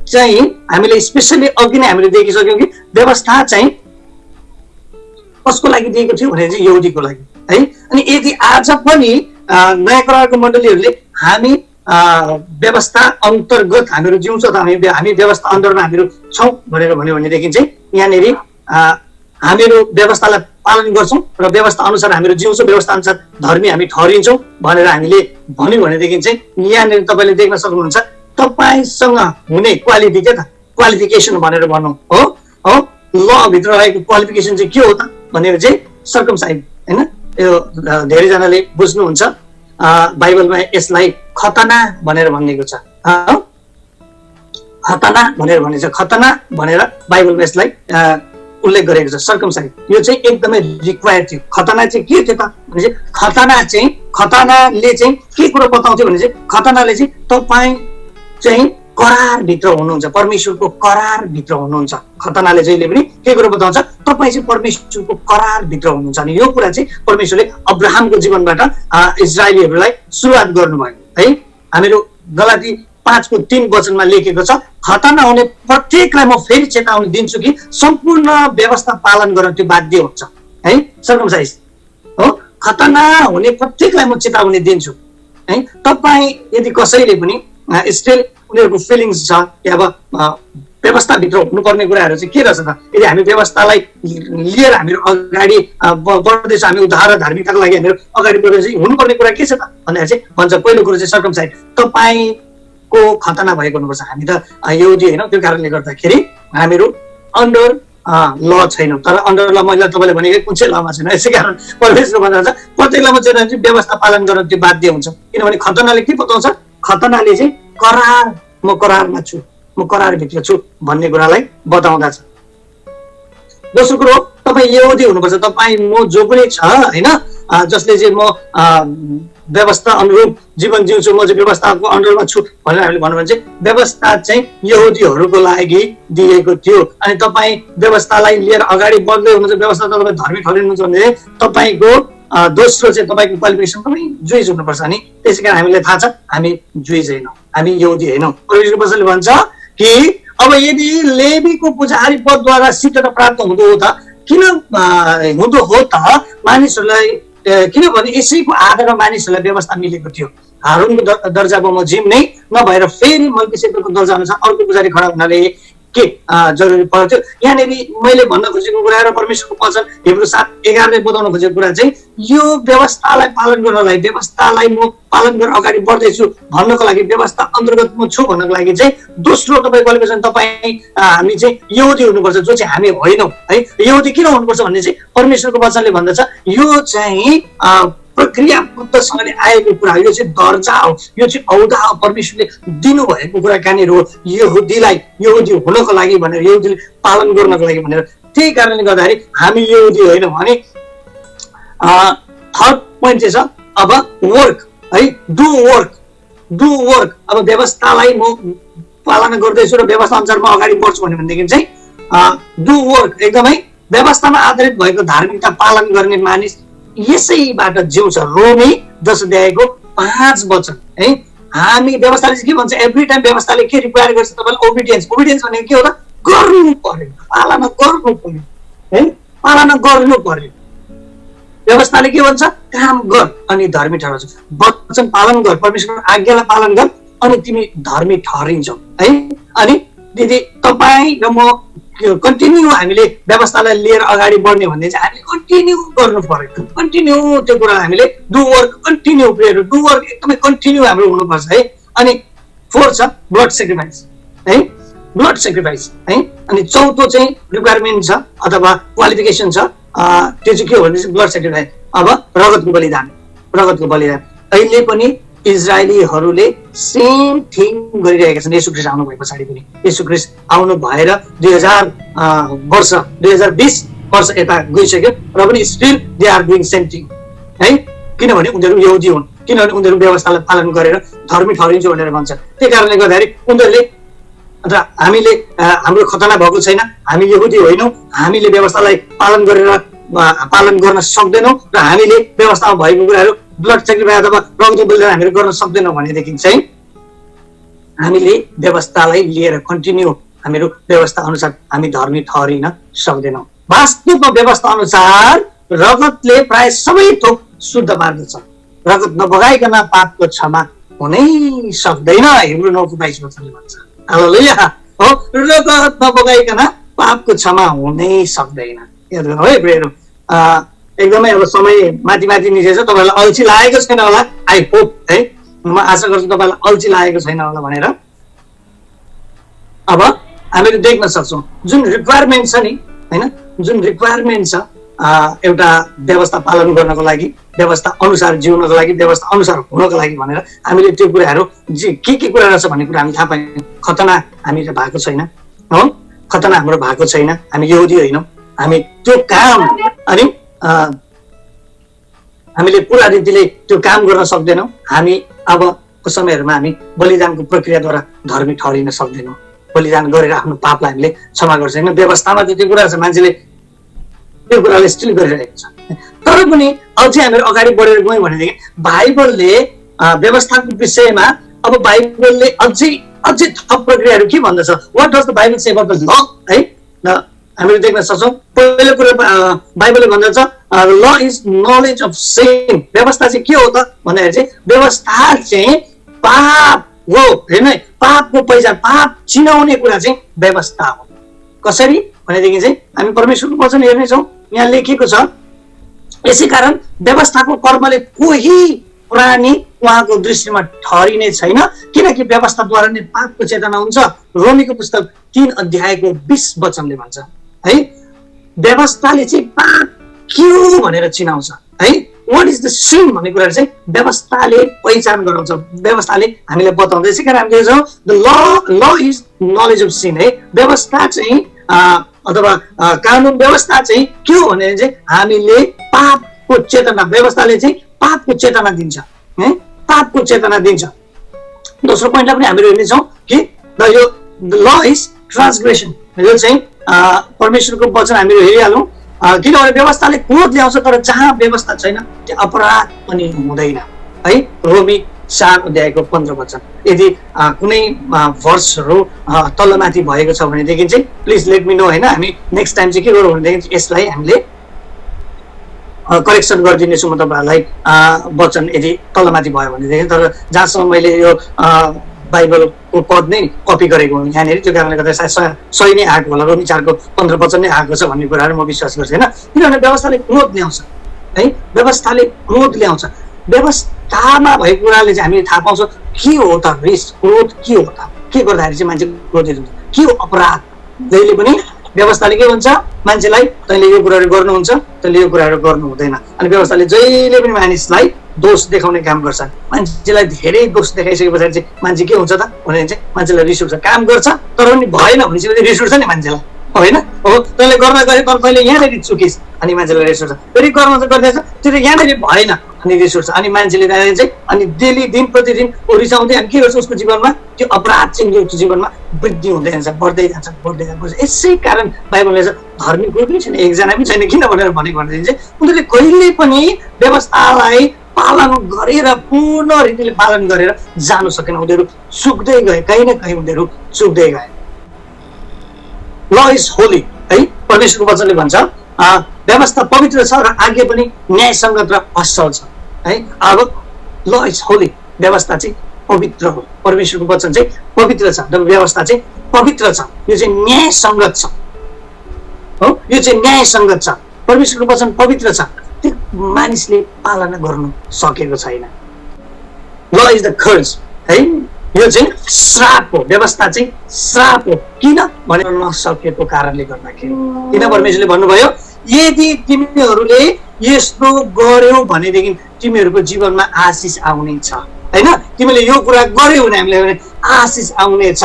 चाहिँ हामीले स्पेसली अघि नै हामीले देखिसक्यौँ कि व्यवस्था चाहिँ कसको लागि दिएको थियो भने चाहिँ यहुदीको लागि है। अनि यदि आज पनि नयाँ करारको मण्डलीहरूले हामी व्यवस्था अन्तर्गत हामीहरू जिउँछौँ त, हामी व्यवस्था अन्तर्गत हामीहरू छौँ भनेर भन्यो भनेदेखि चाहिँ यहाँनिर हामीहरू व्यवस्थालाई पालन गर्छौँ र व्यवस्था अनुसार हामीहरू जिउँछौँ, व्यवस्था अनुसार धर्मी हामी ठहरिन्छौँ भनेर हामीले भन्यौँ भनेदेखि चाहिँ यहाँनिर तपाईँले देख्न सक्नुहुन्छ तपाईँसँग हुने क्वालिटी के त, क्वालिफिकेसन भनेर भनौँ हो। ल भित्र रहेको क्वालिफिकेसन चाहिँ के हो त भनेर चाहिँ सर्कमसाइज होइन। यो धेरैजनाले बुझ्नुहुन्छ, बाइबलमा यसलाई खतना भनेर भनिएको छ, खतना भनेर भनिन्छ, खतना भनेर बाइबलमा यसलाई उल्लेख गरेको छ, सर्कमसाइज। यो चाहिँ एकदमै रिक्वायर्ड थियो। खतना चाहिँ के थियो त भने चाहिँ खतनाले चाहिँ के कुरो बताउँथ्यो भने चाहिँ खतनाले चाहिँ तपाईँ चाहिँ करारभित्र हुनुहुन्छ, परमेश्वरको करारभित्र हुनुहुन्छ। खतनाले जहिले पनि के कुरो बताउँछ, तपाईँ चाहिँ परमेश्वरको करारभित्र हुनुहुन्छ। अनि यो कुरा चाहिँ परमेश्वरले अब्राहमको जीवनबाट इजरायलीहरूलाई सुरुवात गर्नुभयो है। हामीहरू गलाती 5:3 लेखेको छ, खतना हुने प्रत्येकलाई म फेरि चेतावनी दिन्छु कि सम्पूर्ण व्यवस्था पालन गर्न त्यो बाध्य हुन्छ है, सर्कमसाइज हो। खतना हुने प्रत्येकलाई म चेतावनी दिन्छु है। तपाईँ यदि कसैले पनि स्टिल उनीहरूको फिलिङ्स छ कि अब व्यवस्थाभित्र हुनुपर्ने कुराहरू चाहिँ के रहेछ त, यदि हामी व्यवस्थालाई लिएर हामीहरू अगाडि बढ्दैछौँ, हामी उद्धार धार्मिकताको लागि हामीहरू अगाडि बढ्दैछौँ, हुनुपर्ने कुरा के छ त भन्दाखेरि चाहिँ भन्छ पहिलो कुरो चाहिँ सर्कमसाइज, तपाईँको खतना भएको हुनुपर्छ। हामी त यहुदी होइन, त्यो कारणले गर्दाखेरि हामीहरू अन्डर ल छैनौँ। तर अन्डर ल मैले तपाईँले भनेको कुन चाहिँ लमा छैन, यसै कारण परमेश्वर भन्छ प्रत्येकलाई म चाहिँ व्यवस्था पालन गर्न त्यो बाध्य हुन्छ। किनभने खतनाले के बताउँछ, खतनाले चाहिँ करार, म करारमा छु, म करारभित्र छु भन्ने कुरालाई बताउँदछ। दोस्रो कुरो, तपाईँ यहुदी हुनुपर्छ। तपाईँ म जो पनि छ होइन, जसले चाहिँ म व्यवस्था अनुरूप जीवन जिउँछु, म चाहिँ व्यवस्थाको अन्डरमा छु भनेर हामीले भन्नु भने चाहिँ व्यवस्था चाहिँ यहुदीहरूको लागि दिएको थियो। अनि तपाईँ व्यवस्थालाई लिएर अगाडि बढ्दै हुनुहुन्छ, व्यवस्था तपाईँ धर्मी ठहरिनुहुन्छ भने तपाईँको दोस्रो चाहिँ तपाईँको क्वालिफिकेसन तपाईँ जुइज हुनुपर्छ। अनि त्यसै कारण हामीलाई थाहा छ हामी जुइज होइनौँ, हामी यहुदी होइनौँ। परमेश्वरले भन्छ कि अब यदि लेवीको पुजारी पदद्वारा सिकेर प्राप्त हुँदो हो त किन हुँदो हो त मानिसहरूलाई, किनभने यसैको आधारमा मानिसहरूलाई व्यवस्था मिलेको थियो। हारूनको दर्जा बमोजिम नै नभएर फेरि मल्किसेदको दर्जा अनुसार अर्को पुजारी खडा हुनाले के जरुरी पर्थ्यो। यहाँनिर मैले भन्न खोजेको कुरा र परमेश्वरको वचन हिब्रू 7:11 बताउन खोजेको कुरा चाहिँ यो व्यवस्थालाई पालन गर्नलाई, व्यवस्थालाई म पालन गरेर अगाडि बढ्दैछु भन्नको लागि, व्यवस्था अन्तर्गत म छु भन्नको लागि चाहिँ दोस्रो तपाईँ क्वालिफिकेसन, तपाईँ हामी चाहिँ यहुदी हुनुपर्छ, जो चाहिँ हामी होइनौँ है। यहुदी किन हुनुपर्छ भन्ने चाहिँ परमेश्वरको वचनले भन्दछ यो चाहिँ प्रक्रियाबद्धसँगले आएको कुरा, यो चाहिँ दर्जा हो, यो चाहिँ औदा हो, परमेश्वरले दिनुभएको कुरा कहाँनिर हो, यहुदीलाई यहुदी हुनको लागि भनेर, यहुदीले पालन गर्नको लागि भनेर। त्यही कारणले गर्दाखेरि हामी यहुदी होइनौँ भने थर्ड पोइन्ट चाहिँ छ अब वर्क है, डु वर्क। अब व्यवस्थालाई म पालना गर्दैछु र व्यवस्था अनुसार म अगाडि बढ्छु भनेदेखि चाहिँ डु वर्क, एकदमै व्यवस्थामा आधारित भएको धार्मिकता पालन गर्ने मानिस यसैबाट जिउँछ। रोमी 10 अध्यायको 5 वचन है। हामी व्यवस्थाले के भन्छ, एभ्री टाइम व्यवस्थाले के रिक्वायर गर्छ तपाईँलाई, ओबिडियन्स। ओबिडियन्स भनेको के हो त, गर्नु पर्यो, पालना गर्नु पर्यो है, पालना गर्नु पर्यो। व्यवस्थाले के भन्छ, काम गर अनि धर्मी ठहरन्छ। वचन पालन गर, परमेश्वरको आज्ञालाई पालन गर अनि तिमी धर्मी ठहरिन्छौ है। अनि दिदी तपाईँ र म कन्टिन्यू हामीले व्यवस्थालाई लिएर अगाडि बढ्ने भन्ने चाहिँ हामीले कन्टिन्यू गर्नु पर्यो, कन्टिन्यू त्यो कुरालाई हामीले do work, continue prayer, do work एकदमै कन्टिन्यू हाम्रो हुनुपर्छ है। अनि फोर्थ छ ब्लड सेक्रिफाइस है, ब्लड सेक्रिफाइस है। अनि चौथो चाहिँ रिक्वायरमेन्ट छ अथवा क्वालिफिकेसन छ, त्यो चाहिँ के हो भने ब्लड सेक्रिफाइस। अब रगतको बलिदान, रगतको बलिदान। अहिले पनि इजरायलीहरूले सेम थिङ गरिरहेका छन्। येशू ख्रीष्ट आउनु भए पछाडि पनि, येशू ख्रीष्ट आउनु भएर 2020 वर्ष यता गइसक्यो र पनि still they are doing same thing है। किनभने उनीहरू यहुदी हुन्, किनभने उनीहरू व्यवस्थालाई पालन गरेर धर्मी ठहरिन्छ भनेर भन्छ। त्यही कारणले गर्दाखेरि उनीहरूले र हामीले हाम्रो खतना भएको छैन, हामी यहुदी होइनौँ, हामीले व्यवस्थालाई पालन गर्न सक्दैनौँ र हामीले व्यवस्थामा भएको कुराहरू ब्लड सेक्रिफाइस अथवा रगतको बलिदान हामीले गर्न सक्दैनौँ भनेदेखि चाहिँ हामीले व्यवस्थालाई लिएर कन्टिन्यू हामीहरू व्यवस्था अनुसार हामी धर्मी ठहरिन सक्दैनौँ। वास्तवमा व्यवस्था अनुसार रगतले प्राय सबै थोक शुद्ध पार्दछ। रगत नबगाइकन पापको क्षमा हुनै सक्दैन, हिब्रू 9:22 वचनले भन्छ। हालेलुया हो, रगत नबगाइकन पापको क्षमा हुनै सक्दैन। याद गर्नु है प्रियहरू। एकदमै अब समय माथि निस्केछ, तपाईँलाई अल्छी लागेको छैन होला, आई होप है, म आशा गर्छु तपाईँलाई अल्छी लागेको छैन होला भनेर। अब हामीले देख्न सक्छौँ जुन रिक्वायरमेन्ट छ नि होइन, जुन रिक्वायरमेन्ट छ एउटा व्यवस्था पालन गर्नको लागि, व्यवस्था अनुसार जिउनको लागि, व्यवस्था अनुसार हुनको लागि भनेर हामीले त्यो कुराहरू के कुरा रहेछ भन्ने कुरा हामी थाहा पायौँ। खतना हामी भएको छैन हो, खतना हाम्रो भएको छैन, हामी यहुदी होइनौँ, हामी त्यो काम अनि हामीले पुरा रीतिले त्यो काम गर्न सक्दैनौँ। हामी अबको समयहरूमा हामी बलिदानको प्रक्रियाद्वारा धर्मी ठहरिन सक्दैनौँ। बलिदान गरेर आफ्नो पापलाई हामीले क्षमा गर्छ होइन। व्यवस्थामा त त्यो कुरा छ, मान्छेले त्यो कुराले स्टिल गरिरहेको छ। तर पनि अझै हामीहरू अगाडि बढेर गयौँ भनेदेखि बाइबलले व्यवस्थाको विषयमा अब बाइबलले अझै थप प्रक्रियाहरू के भन्दछ, what does the Bible say about the law है। हामीले देख्न सक्छौँ पहिलो कुरा बाइबलले भन्दछ ल इज नलेज अफ सिन। व्यवस्था चाहिँ के हो त भन्दाखेरि चाहिँ व्यवस्था चाहिँ पाप हो होइन, पापको पहिचान, पाप चिनाउने कुरा चाहिँ व्यवस्था हो। कसरी भनेदेखि चाहिँ हामी परमेश्वरको वचन हेर्नेछौँ, यहाँ लेखिएको छ यसै कारण व्यवस्थाको कर्मले कोही प्राणी उहाँको दृष्टिमा ठहरिने छैन, किनकि व्यवस्थाद्वारा नै पापको चेतना हुन्छ। रोमीको पुस्तक 3 अध्यायको 20 वचनले भन्छ है, व्यवस्थाले चाहिँ पाप के हो भनेर चिनाउँछ है। वाट इज द सिन भन्ने कुरा चाहिँ व्यवस्थाले पहिचान गराउँछ, व्यवस्थाले हामीलाई बताउँछ। यसै कारण हामीले देख्छौँ the law is knowledge of scene है। व्यवस्था चाहिँ अथवा कानुन व्यवस्था चाहिँ के हो भने चाहिँ हामीले पापको चेतना, व्यवस्थाले चाहिँ पापको चेतना दिन्छ है, पापको चेतना दिन्छ। दोस्रो पोइन्टलाई पनि हामीले हेर्नेछौँ कि यो ल इज ट्रान्सग्रेसन। यो चाहिँ परमेश्वरको वचन हामीले हेरिहालौँ, किनभने व्यवस्थाले क्रोध ल्याउँछ तर जहाँ व्यवस्था छैन त्यो अपराध पनि हुँदैन है। रोमी 4 अध्यायको 15 वचन। यदि कुनै भर्सहरू तलमाथि भएको छ भनेदेखि चाहिँ प्लिज लेट मी नो होइन। हामी नेक्स्ट टाइम चाहिँ के गरौँ भनेदेखि यसलाई हामीले करेक्सन गरिदिनेछु म तपाईँहरूलाई वचन यदि तलमाथि भयो भनेदेखि। तर जहाँसम्म मैले यो बाइबलको पद नै कपी गरेको हुँ यहाँनिर, त्यो कारणले गर्दा सायद सही नै आएको होला, रोमी 4को 15 वचन नै आएको छ भन्ने कुराहरू म विश्वास गर्छु होइन। किनभने व्यवस्थाले क्रोध ल्याउँछ है, व्यवस्थाले क्रोध ल्याउँछ। व्यवस्थामा भएको कुराले चाहिँ हामीले थाहा पाउँछौँ के हो त रिस, क्रोध के हो त, के गर्दाखेरि चाहिँ मान्छे क्रोधित हुन्छ, के हो अपराध। जहिले पनि व्यवस्थाले के भन्छ मान्छेलाई तैँले यो कुराहरू गर्नुहुन्छ तैँले यो कुराहरू गर्नु हुँदैन अनि व्यवस्थाले जहिले पनि मानिसलाई दोष देखाउने काम गर्छ मान्छेलाई धेरै दोष देखाइसके पछाडि चाहिँ मान्छे के हुन्छ त भने चाहिँ मान्छेलाई रिस उठ्छ काम गर्छ तर पनि भएन भनेपछि रिस उठ्छ नि मान्छेलाई होइन हो तैँले गर्न गरे तर तैँले यहाँनिर चुकिस् अनि मान्छेलाई रिस उठ्छ फेरि गर्न त गर्दैछ त्यो यहाँनिर भएन अनि रिस उठ्छ अनि मान्छेले चाहिँ अनि डेली दिन प्रतिदिन रिसाउँदै अनि के गर्छ उसको जीवनमा त्यो अपराध चाहिँ त्यो जीवनमा वृद्धि हुँदै जान्छ बढ्दै जान्छ यसै कारण बाइबलले चाहिँ धर्मी कोही पनि छैन एकजना पनि छैन किन भनेर भनेको भनेदेखि चाहिँ उनीहरूले कहिले पनि व्यवस्थालाई पालन गरेर पूर्ण रीतिले पालन गरेर जानु सकेन उनीहरू चुक्दै गए कहीँ न कहीँ उनीहरू चुक्दै गए ल इज होली है परमेश्वरको वचनले भन्छ व्यवस्था पवित्र छ र आज्ञा पनि न्यायसङ्गत र असल छ है अब ल इज होली व्यवस्था चाहिँ पवित्र हो परमेश्वरको वचन चाहिँ पवित्र छ र व्यवस्था चाहिँ पवित्र छ यो चाहिँ न्यायसङ्गत छ हो यो चाहिँ न्यायसङ्गत छ परमेश्वरको वचन पवित्र छ त्यो मानिसले पालना गर्नु सकेको छैन ल इज द कर्ज है यो चाहिँ श्राप हो व्यवस्था चाहिँ श्राप हो किन भनेर नसकेको कारणले गर्दाखेरि किन परमेश्वरले भन्नुभयो यदि तिमीहरूले यस्तो गर्यौ भनेदेखि तिमीहरूको जीवनमा आशिष आउने छ होइन तिमीले यो कुरा गर्यौ भने हामीलाई आशिष आउने छ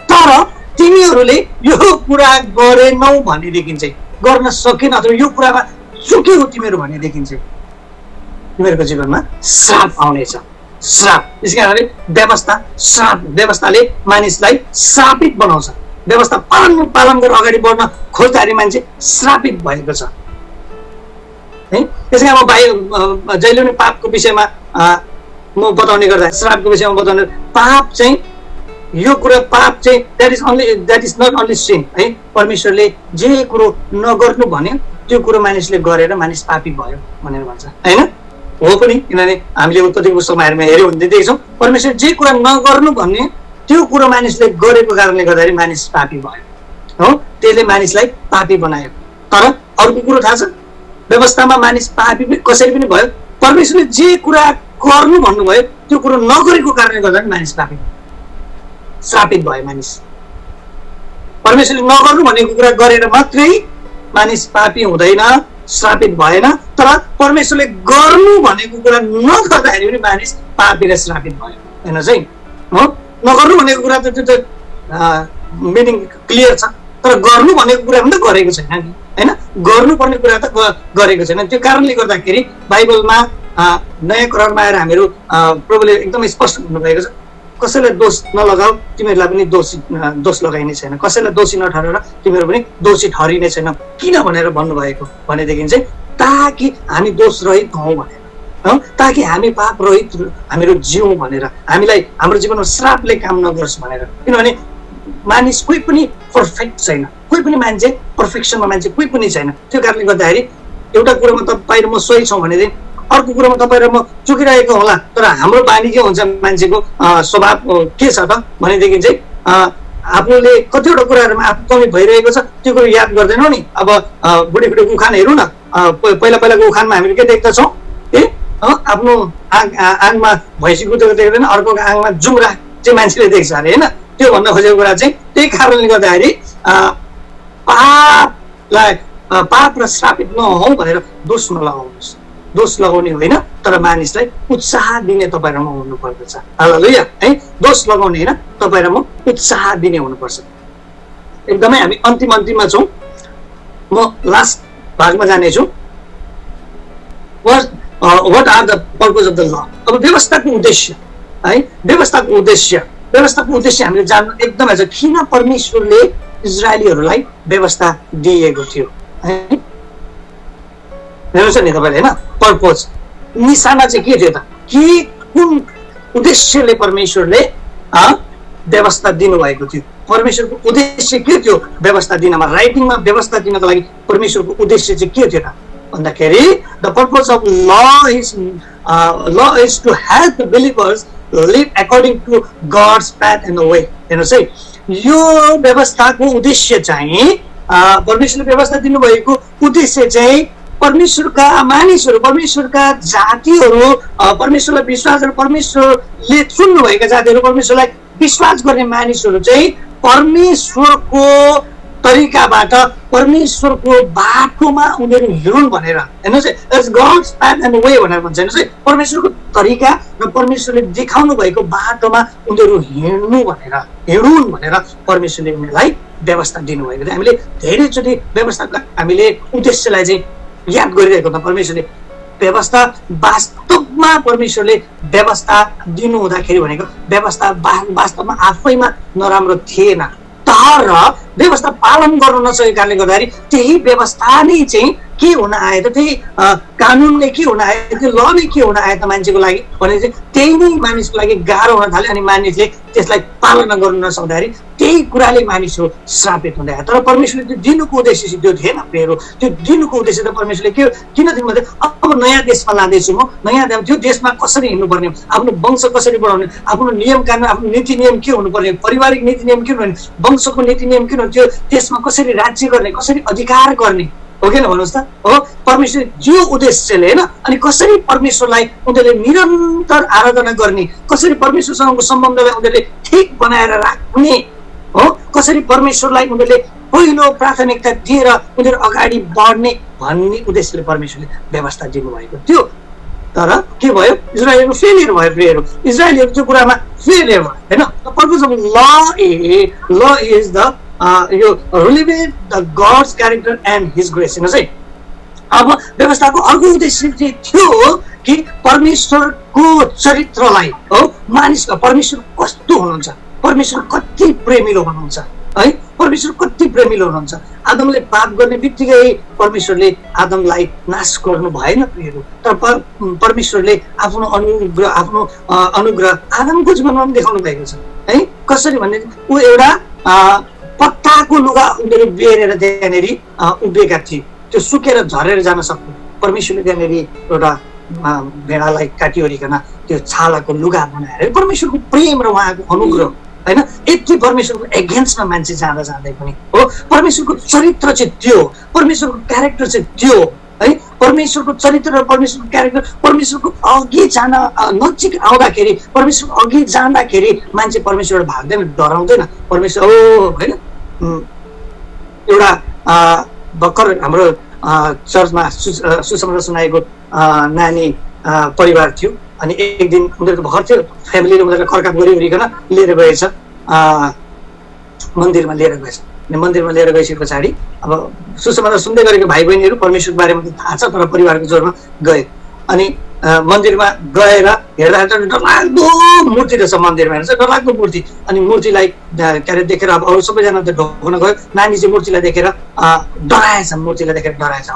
तर तिमीहरूले यो कुरा गरेनौ भनेदेखि चाहिँ गर्न सकेन अथवा यो कुरामा चुक्यौ तिमीहरू भनेदेखि चाहिँ तिमीहरूको जीवनमा श्राप आउनेछ श्राप त्यस कारणले व्यवस्था श्राप व्यवस्थाले मानिसलाई श्रापित बनाउँछ व्यवस्था पालन गरेर अगाडि बढ्न खोज्दाखेरि मान्छे श्रापित भएको छ है त्यसै अब भाइ जहिले पनि पापको विषयमा म बताउने गर्दा श्रापको विषयमा बताउने पाप चाहिँ यो कुरा पाप चाहिँ that is not only sin है परमेश्वरले जे कुरो नगर्नु भन्यो त्यो कुरो मानिसले गरेर मानिस पापी भयो भनेर भन्छ होइन हो पनि किनभने हामीले उत्पत्तिको पुस्तकमा हेऱ्यौँ भने देख्छौँ परमेश्वर जे कुरा नगर्नु भन्ने त्यो कुरो मानिसले गरेको कारणले गर्दाखेरि मानिस पापी भयो हो त्यसले मानिसलाई पापी बनायो तर अर्को कुरो थाहा छ व्यवस्थामा मानिस पापी कसरी पनि भयो परमेश्वरले जे कुरा गर्नु भन्नुभयो त्यो कुरो नगरेको कारणले गर्दा मानिस पापी श्रापित भयो मानिस परमेश्वरले नगर्नु भनेको कुरा गरेर मात्रै मानिस पापी हुँदैन श्रापित भएन तर परमेश्वरले गर्नु भनेको कुरा नगर्दाखेरि पनि मानिस पापी र श्रापित भयो हेर्नुहोस् है हो नगर्नु भनेको कुरा त त्यो त मिनिङ क्लियर छ तर गर्नु भनेको कुरा पनि त गरेको छैन नि होइन गर्नुपर्ने कुरा त गरेको छैन त्यो कारणले गर्दाखेरि बाइबलमा नयाँ करारमा आएर हामीहरू प्रभुले एकदमै स्पष्ट भन्नुभएको छ कसैलाई दोष नलगाऊ तिमीहरूलाई पनि दोष लगाइने छैन कसैलाई दोषी नठहरेर तिमीहरू पनि दोषी ठहरिने छैन किन भनेर भन्नुभएको भनेदेखि चाहिँ ताकि हामी दोष रहित हौँ भनेर ताकि हामी पाप रहित हामीहरू जिउँ भनेर हामीलाई हाम्रो जीवनमा श्रापले काम नगरोस् भनेर किनभने मानिस कोही पनि पर्फेक्ट छैन कोही पनि मान्छे पर्फेक्सनमा मान्छे कोही पनि छैन त्यो कारणले गर्दाखेरि एउटा कुरोमा तपाईँ र म सही छौँ भनेदेखि अर्को कुरोमा तपाईँ र म चुकिरहेको होला तर हाम्रो बानी के हुन्छ मान्छेको स्वभाव के छ त भनेदेखि चाहिँ आफूले कतिवटा कुराहरूमा आफू कमी भइरहेको छ त्यो कुरो याद गर्दैनौँ नि अब बुढीको उखान हेरौँ न पहिलाको उखानमा हामीले के देख्दछौँ आफ्नो आङमा भैँसी कुदेको देख्दैन अर्को आङमा जुम्रा चाहिँ मान्छेले देख्छ अरे होइन त्यो भन्न खोजेको कुरा चाहिँ त्यही कारणले गर्दाखेरि पाप र श्रापित नहौँ भनेर दोष नलगाउनुहोस् दोष लगाउने होइन तर मानिसलाई उत्साह दिने तपाईँ र म हुनुपर्दछ हालेलुया है दोष लगाउने होइन तपाईँ र म उत्साह दिने हुनुपर्छ एकदमै हामी अन्तिममा छौँ म लास्ट भागमा जानेछु what are the purpose of the law अब व्यवस्थाको उद्देश्य है व्यवस्थाको उद्देश्य हामीले जान्नु एकदमै छ किन परमेश्वरले इजरायलीहरूलाई व्यवस्था दिएको थियो है हेर्नुहोस् नि तपाईँले होइन पर्पज निशाना चाहिँ के थियो त कि कुन उद्देश्यले परमेश्वरले व्यवस्था दिनुभएको थियो परमेश्वरको उद्देश्य के थियो व्यवस्था दिनमा राइटिङमा व्यवस्था दिनको लागि परमेश्वरको उद्देश्य चाहिँ के थियो त भन्दाखेरि the purpose of law is to help the believers live according to God's path and the way हेर्नुहोस् है यो व्यवस्थाको उद्देश्य चाहिँ परमेश्वरले व्यवस्था दिनुभएको उद्देश्य चाहिँ परमेश्वरका मानिसहरू परमेश्वरका जातिहरू परमेश्वरलाई विश्वास गरेर परमेश्वरले चुन्नुभएका जातिहरू परमेश्वरलाई विश्वास गर्ने मानिसहरू चाहिँ परमेश्वरको तरिकाबाट परमेश्वरको बाटोमा उनीहरू हिँडुन् भनेर हेर्नुहोस् है, it's God's path and way भनेर भन्छ। हेर्नुहोस् है, परमेश्वरको तरिका र परमेश्वरले देखाउनु भएको बाटोमा उनीहरू हिँडुन् भनेर परमेश्वरले उनीहरूलाई व्यवस्था दिनुभएको थियो। हामीले धेरैचोटि व्यवस्थाको हामीले उद्देश्यलाई चाहिँ याद गरिरहेको छ। परमेश्वरले व्यवस्था वास्तवमा परमेश्वरले व्यवस्था दिनु हुँदाखेरि भनेको व्यवस्था वास्तवमा आफैमा नराम्रो थिएन, तर व्यवस्था पालन गर्नु नसकेको कारणले गर्दाखेरि त्यही व्यवस्था नै चाहिँ के हुन आयो त, त्यही कानुनले के हुन आयो, त्यो ल नै के हुन आयो त मान्छेको लागि भने चाहिँ त्यही नै मानिसको लागि गाह्रो हुन थाल्यो। अनि मानिसले त्यसलाई पालना गर्नु नसक्दाखेरि त्यही कुराले मानिसहरू श्रापित हुँदै आयो। तर परमेश्वरले त्यो दिनुको उद्देश्य चाहिँ त्यो थिएन प्रियहरू। त्यो दिनुको उद्देश्य त परमेश्वरले किन दिनुभयो त, अब नयाँ देशमा लाँदैछु म, नयाँ त्यो देशमा कसरी हिँड्नुपर्ने, आफ्नो वंश कसरी बढाउने, आफ्नो नियम कानुन, आफ्नो नीति नियम के हुनुपर्ने, पारिवारिक नीति नियम के हुनुपर्ने, वंशको नीति नियम के हुनु, त्यो देशमा कसरी राज्य गर्ने, कसरी अधिकार गर्ने, हो कि भन्नुहोस् त। हो, परमेश्वर जो उद्देश्यले होइन, अनि कसरी परमेश्वरलाई उनीहरूले निरन्तर आराधना गर्ने, कसरी परमेश्वरसँगको सम्बन्धलाई उनीहरूले ठिक बनाएर राख्ने, हो, कसरी परमेश्वरलाई उनीहरूले पहिलो प्राथमिकता दिएर उनीहरू अगाडि बढ्ने भन्ने उद्देश्यले परमेश्वरले व्यवस्था दिनुभएको थियो। तर के भयो, इजरायलको फेलियर भयो प्रियहरू। इजरायलहरू त्यो कुरामा फेलियर भयो होइन। Purpose of law is the यो reveal the God's character and his grace. हेर्नुहोस् है, अब व्यवस्थाको अर्को उद्देश्य चाहिँ थियो कि परमेश्वरको चरित्रलाई, हो, मानिसको परमेश्वर कस्तो हुनुहुन्छ, परमेश्वर कति प्रेमिलो हुनुहुन्छ है, परमेश्वर कति प्रेमिलो हुनुहुन्छ। आदमले पाप गर्ने बित्तिकै परमेश्वरले आदमलाई नाश गर्नु भएन प्रियहरू, तर परमेश्वरले आफ्नो अनुग्रह आदमको जीवनमा पनि देखाउनु भएको छ है। कसरी भन्ने, ऊ एउटा पत्ताको लुगा उनीहरू बेरेर त्यहाँनिर उभिएका थिए, त्यो सुकेर झरेर जान सक्थ्यो। परमेश्वरले त्यहाँनिर एउटा भेडालाई काटिओरिकन त्यो छालाको लुगा बनाएर परमेश्वरको प्रेम र उहाँको अनुग्रह होइन, यति परमेश्वरको एगेन्स्टमा मान्छे जाँदा जाँदै पनि, हो, परमेश्वरको चरित्र चाहिँ त्यो, परमेश्वरको क्यारेक्टर चाहिँ त्यो है। परमेश्वरको चरित्र र परमेश्वरको क्यारेक्टर, परमेश्वरको अघि जान नजिक आउँदाखेरि, परमेश्वरको अघि जाँदाखेरि मान्छे परमेश्वरबाट भाग्दैन, डराउँदैन। परमेश्वर हो होइन। एउटा भर्खर हाम्रो चर्चमा सुसमाचार सुनाएको नानी परिवार थियो। अनि एक दिन उनीहरूको भर्खर थियो, फ्यामिलीले उनीहरूलाई कर्काप गरिकन लिएर गएछ, मन्दिरमा लिएर गएछ। अनि मन्दिरमा लिएर गइसके पछाडि अब सुसमाचार सुन्दै गरेको भाइ बहिनीहरू परमेश्वरको बारेमा त थाहा छ, तर परिवारको जोरमा गए। अनि मन्दिरमा गएर हेर्दा डरलाग्दो मूर्ति रहेछ मन्दिरमा, हेर्छ डरलाग्दो मूर्ति। अनि मूर्तिलाई के अरे देखेर अब अरू सबैजना त ढोक्न गयो, नानी चाहिँ मूर्तिलाई देखेर डराएछ, मूर्तिलाई देखेर डराएछ।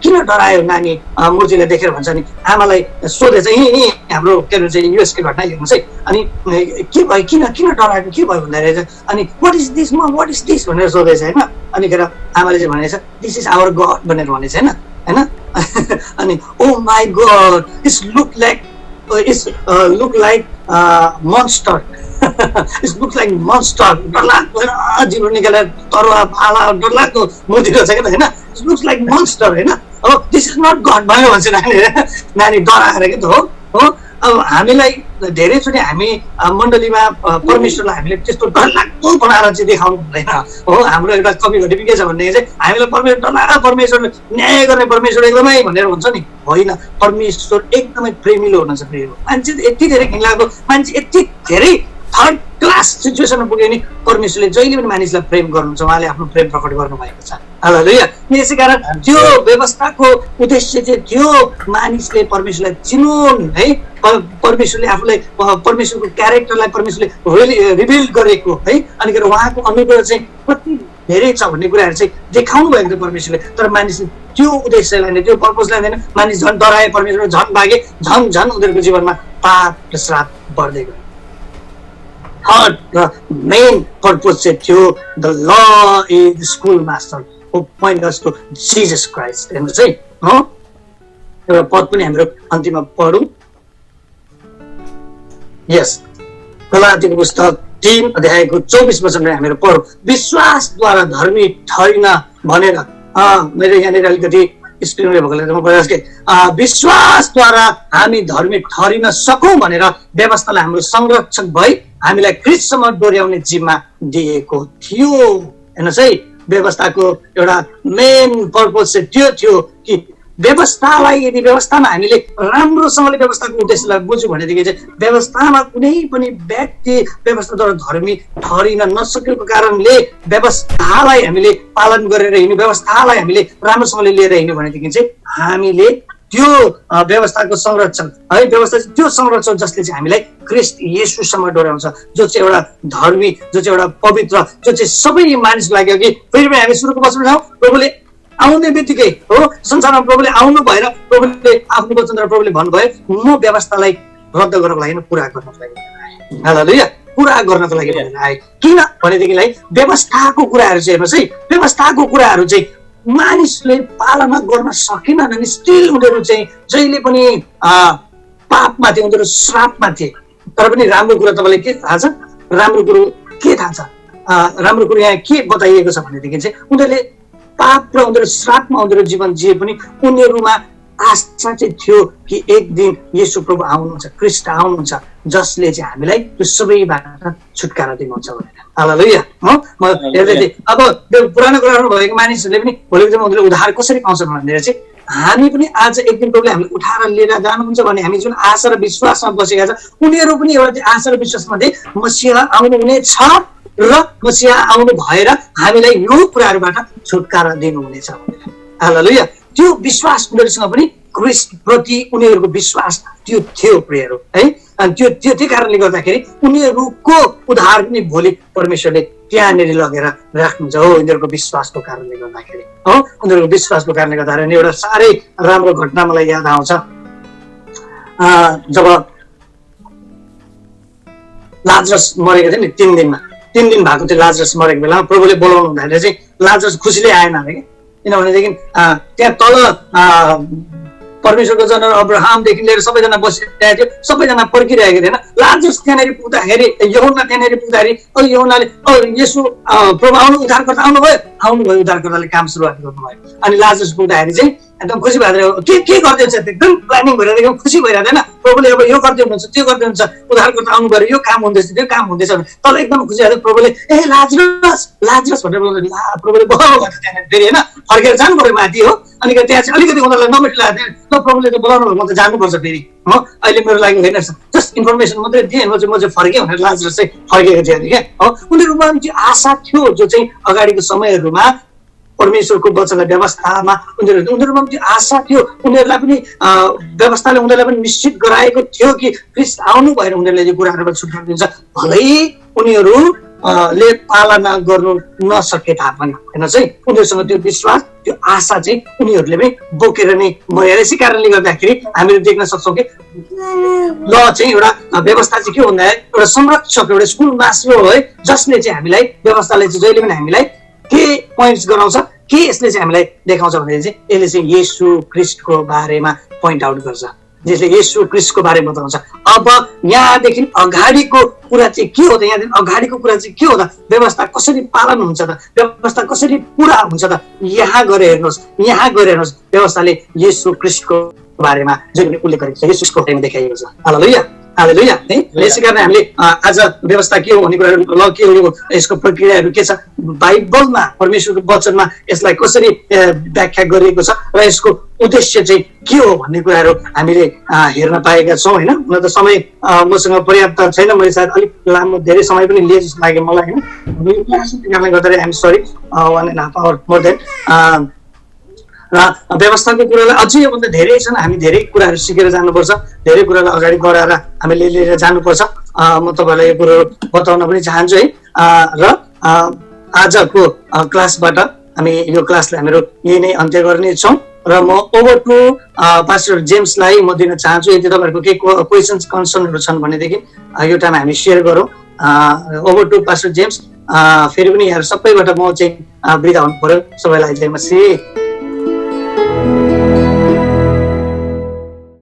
किन डरायो नानी मूर्तिलाई देखेर भन्छ। अनि आमालाई सोधेछ, यहीँ हाम्रो के भन्छ युएसको घटना हेर्नुहोस् है। अनि के भयो, किन डराएको, के भयो भन्दा रहेछ। अनि वाट इज दिस म, वाट इज दिस भनेर सोधेछ होइन। अनि खेर आमाले चाहिँ भनेछ, दिस इज आवर गड भनेर भनेछ होइन होइन। अनि oh my God, it's look like monster. It looks like monster. डरलाग्दो जिब्रो निकालेर तरुवा भाला डरलाग्दो मूर्ति रहेछ क्या होइन। It looks like monster होइन। अब दिस इज नट गड भयो भन्छ नानी डराएर के त हो। अब हामीलाई धेरैचोटि हामी मण्डलीमा परमेश्वरलाई हामीले त्यस्तो डरलाग्दो बनाएर चाहिँ देखाउनु हुँदैन हो। हाम्रो एउटा कवि घटी के छ भन्ने चाहिँ हामीलाई परमेश्वर न्याय गर्ने परमेश्वर एकदमै भनेर हुन्छ नि, होइन। परमेश्वर एकदमै प्रेमिलो हुनुहुन्छ प्रियहरू। मान्छे यति धेरै घिनलाग्दो, मान्छे यति धेरै थर्ड क्लास सिचुएसनमा पुग्यो भने परमेश्वरले जहिले पनि मानिसलाई प्रेम गर्नुहुन्छ, उहाँले आफ्नो प्रेम प्रकट गर्नु भएको छ। हालेलुया। यसै कारण त्यो व्यवस्थाको उद्देश्य चाहिँ त्यो मानिसले परमेश्वरलाई चिनुन् है, परमेश्वरले आफूलाई परमेश्वरको क्यारेक्टरलाई परमेश्वरले रिभिल गरेको है। अनि उहाँको अनुग्रह चाहिँ कति धेरै छ भन्ने कुराहरू चाहिँ देखाउनु भएको थियो परमेश्वरले। तर मानिसले त्यो उद्देश्यलाई नै, त्यो पर्पजलाई दिएन, मानिस झन् डराए, परमेश्वर झन् भागे, झन् उनीहरूको जीवनमा पाप र श्राप बढ्दै गयो। थर्ड र मेन पर्पज चाहिँ थियो the law is the school master who point us to Jesus Christ. हेर्नुहोस् है, एउटा पद पनि हाम्रो अन्तिममा पढौँ। यस, गलातीको पुस्तक 3 अध्यायको 24 वचनलाई हामीहरू पढौँ। विश्वासद्वारा धर्मी ठहरिन भनेर, मेरो यहाँनिर अलिकति स्क्रिनले भएकोले म प्रयास गरेँ, विश्वासद्वारा हामी धर्मी ठहरिन सकौँ भनेर व्यवस्थालाई हाम्रो संरक्षक भई हामीलाई ख्रीष्टसम्म डोर्याउने जिम्मा दिएको थियो। हेर्नुहोस् है, व्यवस्थाको एउटा मेन पर्पज चाहिँ त्यो थियो कि व्यवस्थालाई यदि व्यवस्थामा हामीले राम्रोसँगले व्यवस्थाको उद्देश्यलाई बुझ्यौँ भनेदेखि चाहिँ व्यवस्थामा कुनै पनि व्यक्ति व्यवस्थाद्वारा धर्मी ठहरिन नसकेको कारणले व्यवस्थालाई हामीले पालन गरेर हिँड्नु, व्यवस्थालाई हामीले राम्रोसँगले लिएर हिँड्यौँ भनेदेखि चाहिँ हामीले त्यो व्यवस्थाको संरक्षण है, व्यवस्था चाहिँ त्यो संरक्षण जसले चाहिँ हामीलाई क्रिस्ट येशूसम्म डोर्याउँछ, जो चाहिँ एउटा धर्मी, जो चाहिँ एउटा पवित्र, जो चाहिँ सबै मानिस लाग्यो कि फेरि पनि हामी सुरुको वचनमा छौँ, प्रभुले आउने बित्तिकै हो संसारमा प्रभुले आउनु भएर प्रभुले आफ्नो वचनद्वारा प्रभुले भन्नुभयो म व्यवस्थालाई रद्द गर्नको लागि पुरा गर्नको लागि आएँ। हालेलुया, पुरा गर्नको लागि आएँ। किन भनेदेखिलाई व्यवस्थाको कुराहरू चाहिँ हेर्नुहोस् है, व्यवस्थाको कुराहरू चाहिँ मानिसले पालना गर्न सकेनन् अनि स्टिल उनीहरू चाहिँ जहिले पनि पापमा थिए, उनीहरू श्रापमा थिए। तर पनि राम्रो कुरा तपाईँलाई के थाहा छ? राम्रो कुरो के थाहा छ? राम्रो कुरो यहाँ के बताइएको छ भनेदेखि चाहिँ उनीहरूले पाप र उनीहरू श्रापमा उनीहरू जीवन जिए पनि उनीहरूमा आशा चाहिँ थियो कि एक दिन येशू प्रभु आउनुहुन्छ, क्रिस्ट आउनुहुन्छ, जसले चाहिँ हामीलाई त्यो सबैबाट छुटकारा दिनुहुन्छ भनेर। हालेलुया। म हेर्दै थिएँ अब पुरानो कुराहरू भएको मानिसहरूले पनि भोलिको दिनमा उनीहरूले उद्धार कसरी पाउँछन् भनेर चाहिँ हामी पनि आज एक दिन प्रभुले हामीले उठाएर लिएर जानुहुन्छ भने हामी जुन आशा र विश्वासमा बसेका छ उनीहरू पनि एउटा आशा र विश्वासमा मसीहा आउनुहुनेछ र मसीहा आउनु भएर हामीलाई यो कुराहरूबाट छुटकारा दिनुहुनेछ भनेर। हालेलुया। त्यो विश्वास उनीहरूसँग पनि क्रिस्ट प्रति उनीहरूको विश्वास त्यो थियो प्रियहरू है। अनि त्यो कारणले गर्दाखेरि उनीहरूको उद्धार पनि भोलि परमेश्वरले त्यहाँनिर लगेर राख्नुहुन्छ हो, उनीहरूको विश्वासको कारणले गर्दाखेरि हो। उनीहरूको विश्वासको कारणले गर्दाखेरि एउटा साह्रै राम्रो घटना मलाई याद आउँछ। जब लाजरस मरेको थियो नि 3 दिन भएको थियो लाजरस मरेको बेलामा प्रभुले बोलाउनु हुँदाखेरि चाहिँ लाजरस खुसीले आएन अरे कि, किनभनेदेखि त्यहाँ तल परमेश्वरको जन अब्राहमदेखि लिएर सबैजना बसिरहेको थियो, सबैजना पर्खिरहेको थिएन। लाजरस त्यहाँनिर पुग्दाखेरि यूहन्ना त्यहाँनिर पुग्दाखेरि यूहन्नाले येशू प्रभु उद्धारकर्ता आउनुभयो उद्धारकर्ताले काम सुरुवात गर्नुभयो। अनि लाजरस पुग्दाखेरि चाहिँ एकदम खुसी भएर के गर्दै हुन्छ एकदम प्लानिङ भइरहेको एकदम खुसी भइरहेको थिएन। प्रभुले अब यो गर्दै हुनुहुन्छ त्यो गर्दै हुन्छ, उद्धारकर्ता आउनु भएर यो काम हुँदैछ त्यो काम हुँदैछ तर एकदम खुसी भएर प्रभुले लाजरस भनेर प्रभुले बोलाउनु भएको त्यहाँनिर फेरि होइन फर्केर जानु पर्यो माथि हो। अनि त्यहाँ चाहिँ अलिकति उनीहरूलाई नमिठो लाग्यो, ल प्रभुले त बोलाउनु भयो म त जानुपर्छ फेरि हो, अहिले मेरो लागि होइन जस्ट इन्फर्मेसन मात्रै दिएँ म चाहिँ फर्केँ भनेर लाजरस चाहिँ फर्केको थियो अरे क्या हो। उनीहरूमा त्यो आशा थियो जो चाहिँ अगाडिको समयहरूमा परमेश्वरको वचनलाई व्यवस्थामा उनीहरूमा त्यो आशा थियो। उनीहरूलाई पनि व्यवस्थाले उनीहरूलाई पनि निश्चित गराएको थियो कि क्रिस्ट आउनु भएर उनीहरूले यो कुराहरूबाट छुटकारा दिन्छ, भलै उनीहरूले पालना गर्नु नसके तापनि होइन चाहिँ उनीहरूसँग त्यो विश्वास त्यो आशा चाहिँ उनीहरूले पनि बोकेर नै मर्यो। यसै कारणले गर्दाखेरि हामीले देख्न सक्छौँ कि ल चाहिँ एउटा व्यवस्था चाहिँ के भन्दा एउटा संरक्षक एउटा स्कुल मास्टर हो है, जसले चाहिँ हामीलाई व्यवस्थाले चाहिँ जहिले पनि हामीलाई के पोइन्ट्स गराउँछ, के यसले चाहिँ हामीलाई देखाउँछ भने चाहिँ यसले चाहिँ येशू क्रिस्टको बारेमा पोइन्ट आउट गर्छ, जसले येशू क्रिस्टको बारेमा बताउँछ। अब यहाँदेखि अगाडिको कुरा चाहिँ के हो त, यहाँदेखि अगाडिको कुरा चाहिँ के हो त, व्यवस्था कसरी पालन हुन्छ त, व्यवस्था कसरी पुरा हुन्छ त, यहाँ गएर हेर्नुहोस् व्यवस्थाले येशू क्रिस्टको बारेमा जुन उल्लेख गरेको छ येशूको बारेमा देखाइएको छ। हालेलुया हालेलुया है। यसै कारण हामीले आज व्यवस्था के हो भन्ने कुराहरू ल के हो यसको प्रक्रियाहरू के छ, बाइबलमा परमेश्वरको वचनमा यसलाई कसरी व्याख्या गरिएको छ र यसको उद्देश्य चाहिँ के हो भन्ने कुराहरू हामीले हेर्न पाएका छौँ होइन। हुन त समय मसँग पर्याप्त छैन, मैले सायद अलिक लामो धेरै समय पनि लिए जस्तो लाग्यो मलाई होइन। कारणले गर्दाखेरि I'm sorry 1.5 hour more than र व्यवस्थाको कुरालाई अझै योभन्दा धेरै छन्, हामी धेरै कुराहरू सिकेर जानुपर्छ, धेरै कुरालाई अगाडि बढाएर हामीले लिएर जानुपर्छ। म तपाईँलाई यो कुरो बताउन पनि चाहन्छु है। र आजको क्लासबाट हामी यो क्लासलाई हाम्रो यही नै अन्त्य गर्नेछौँ र म ओभर टु पास्टर जेम्सलाई म दिन चाहन्छु। यदि तपाईँहरूको केही क्वेसन्स कन्सर्नहरू छन् भनेदेखि यो टाइम हामी सेयर गरौँ। Over to pastor James. फेरि पनि यहाँ सबैबाट म चाहिँ बिदा हुनु पर्यो, सबैलाई जय मसीह।